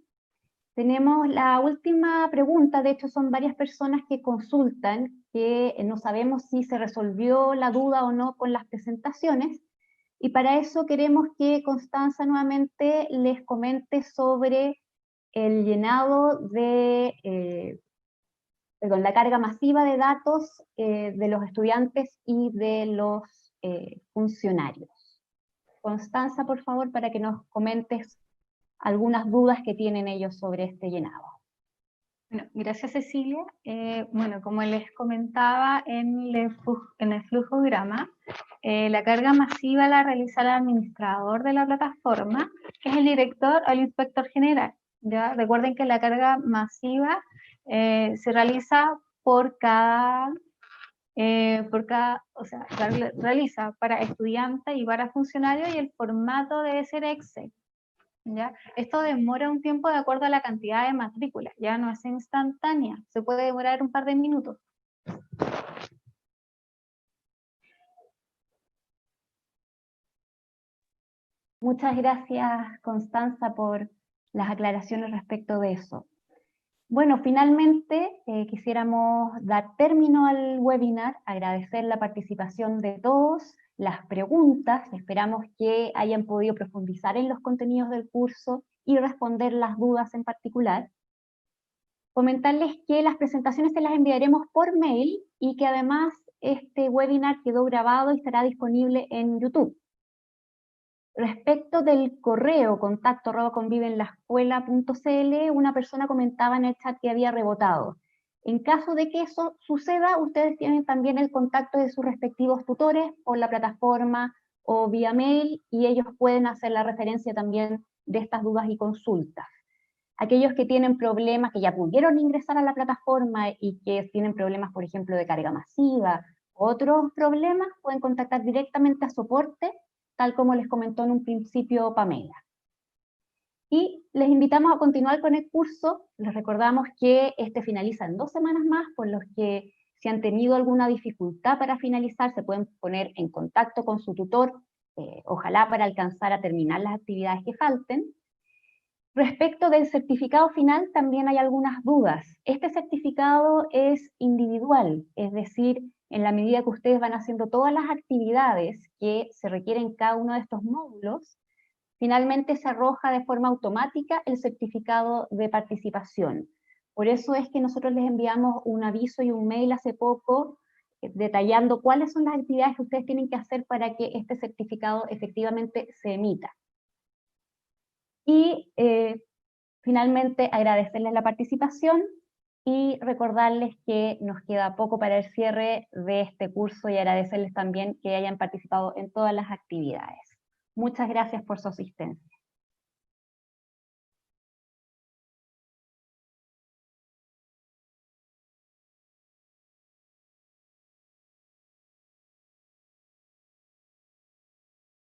Tenemos la última pregunta, de hecho son varias personas que consultan, que no sabemos si se resolvió la duda o no con las presentaciones, y para eso queremos que Constanza nuevamente les comente sobre el llenado de, la carga masiva de datos de los estudiantes y de los funcionarios. Constanza, por favor, para que nos comentes algunas dudas que tienen ellos sobre este llenado. Bueno, gracias, Cecilia. Bueno, como les comentaba en el flujograma, la carga masiva la realiza el administrador de la plataforma, que es el director o el inspector general. ¿Ya? Recuerden que la carga masiva se realiza por cada realiza para estudiantes y para funcionarios, y el formato debe ser Excel. ¿Ya? Esto demora un tiempo de acuerdo a la cantidad de matrículas, ya no es instantánea, se puede demorar un par de minutos. Muchas gracias, Constanza, por las aclaraciones respecto de eso. Bueno, finalmente quisiéramos dar término al webinar, agradecer la participación de todos, las preguntas, esperamos que hayan podido profundizar en los contenidos del curso y responder las dudas en particular. Comentarles que las presentaciones se las enviaremos por mail y que además este webinar quedó grabado y estará disponible en YouTube. Respecto del correo contacto@convivenlaescuela.cl, una persona comentaba en el chat que había rebotado. En caso de que eso suceda, ustedes tienen también el contacto de sus respectivos tutores por la plataforma o vía mail, y ellos pueden hacer la referencia también de estas dudas y consultas. Aquellos que tienen problemas, que ya pudieron ingresar a la plataforma y que tienen problemas, por ejemplo, de carga masiva, otros problemas, pueden contactar directamente a soporte, tal como les comentó en un principio Pamela. Y les invitamos a continuar con el curso. Les recordamos que este finaliza en 2 semanas más, por los que si han tenido alguna dificultad para finalizar, se pueden poner en contacto con su tutor, ojalá para alcanzar a terminar las actividades que falten. Respecto del certificado final, también hay algunas dudas. Este certificado es individual, es decir, en la medida que ustedes van haciendo todas las actividades que se requieren en cada uno de estos módulos, finalmente se arroja de forma automática el certificado de participación. Por eso es que nosotros les enviamos un aviso y un mail hace poco detallando cuáles son las actividades que ustedes tienen que hacer para que este certificado efectivamente se emita. Y finalmente agradecerles la participación y recordarles que nos queda poco para el cierre de este curso, y agradecerles también que hayan participado en todas las actividades. Muchas gracias por su asistencia.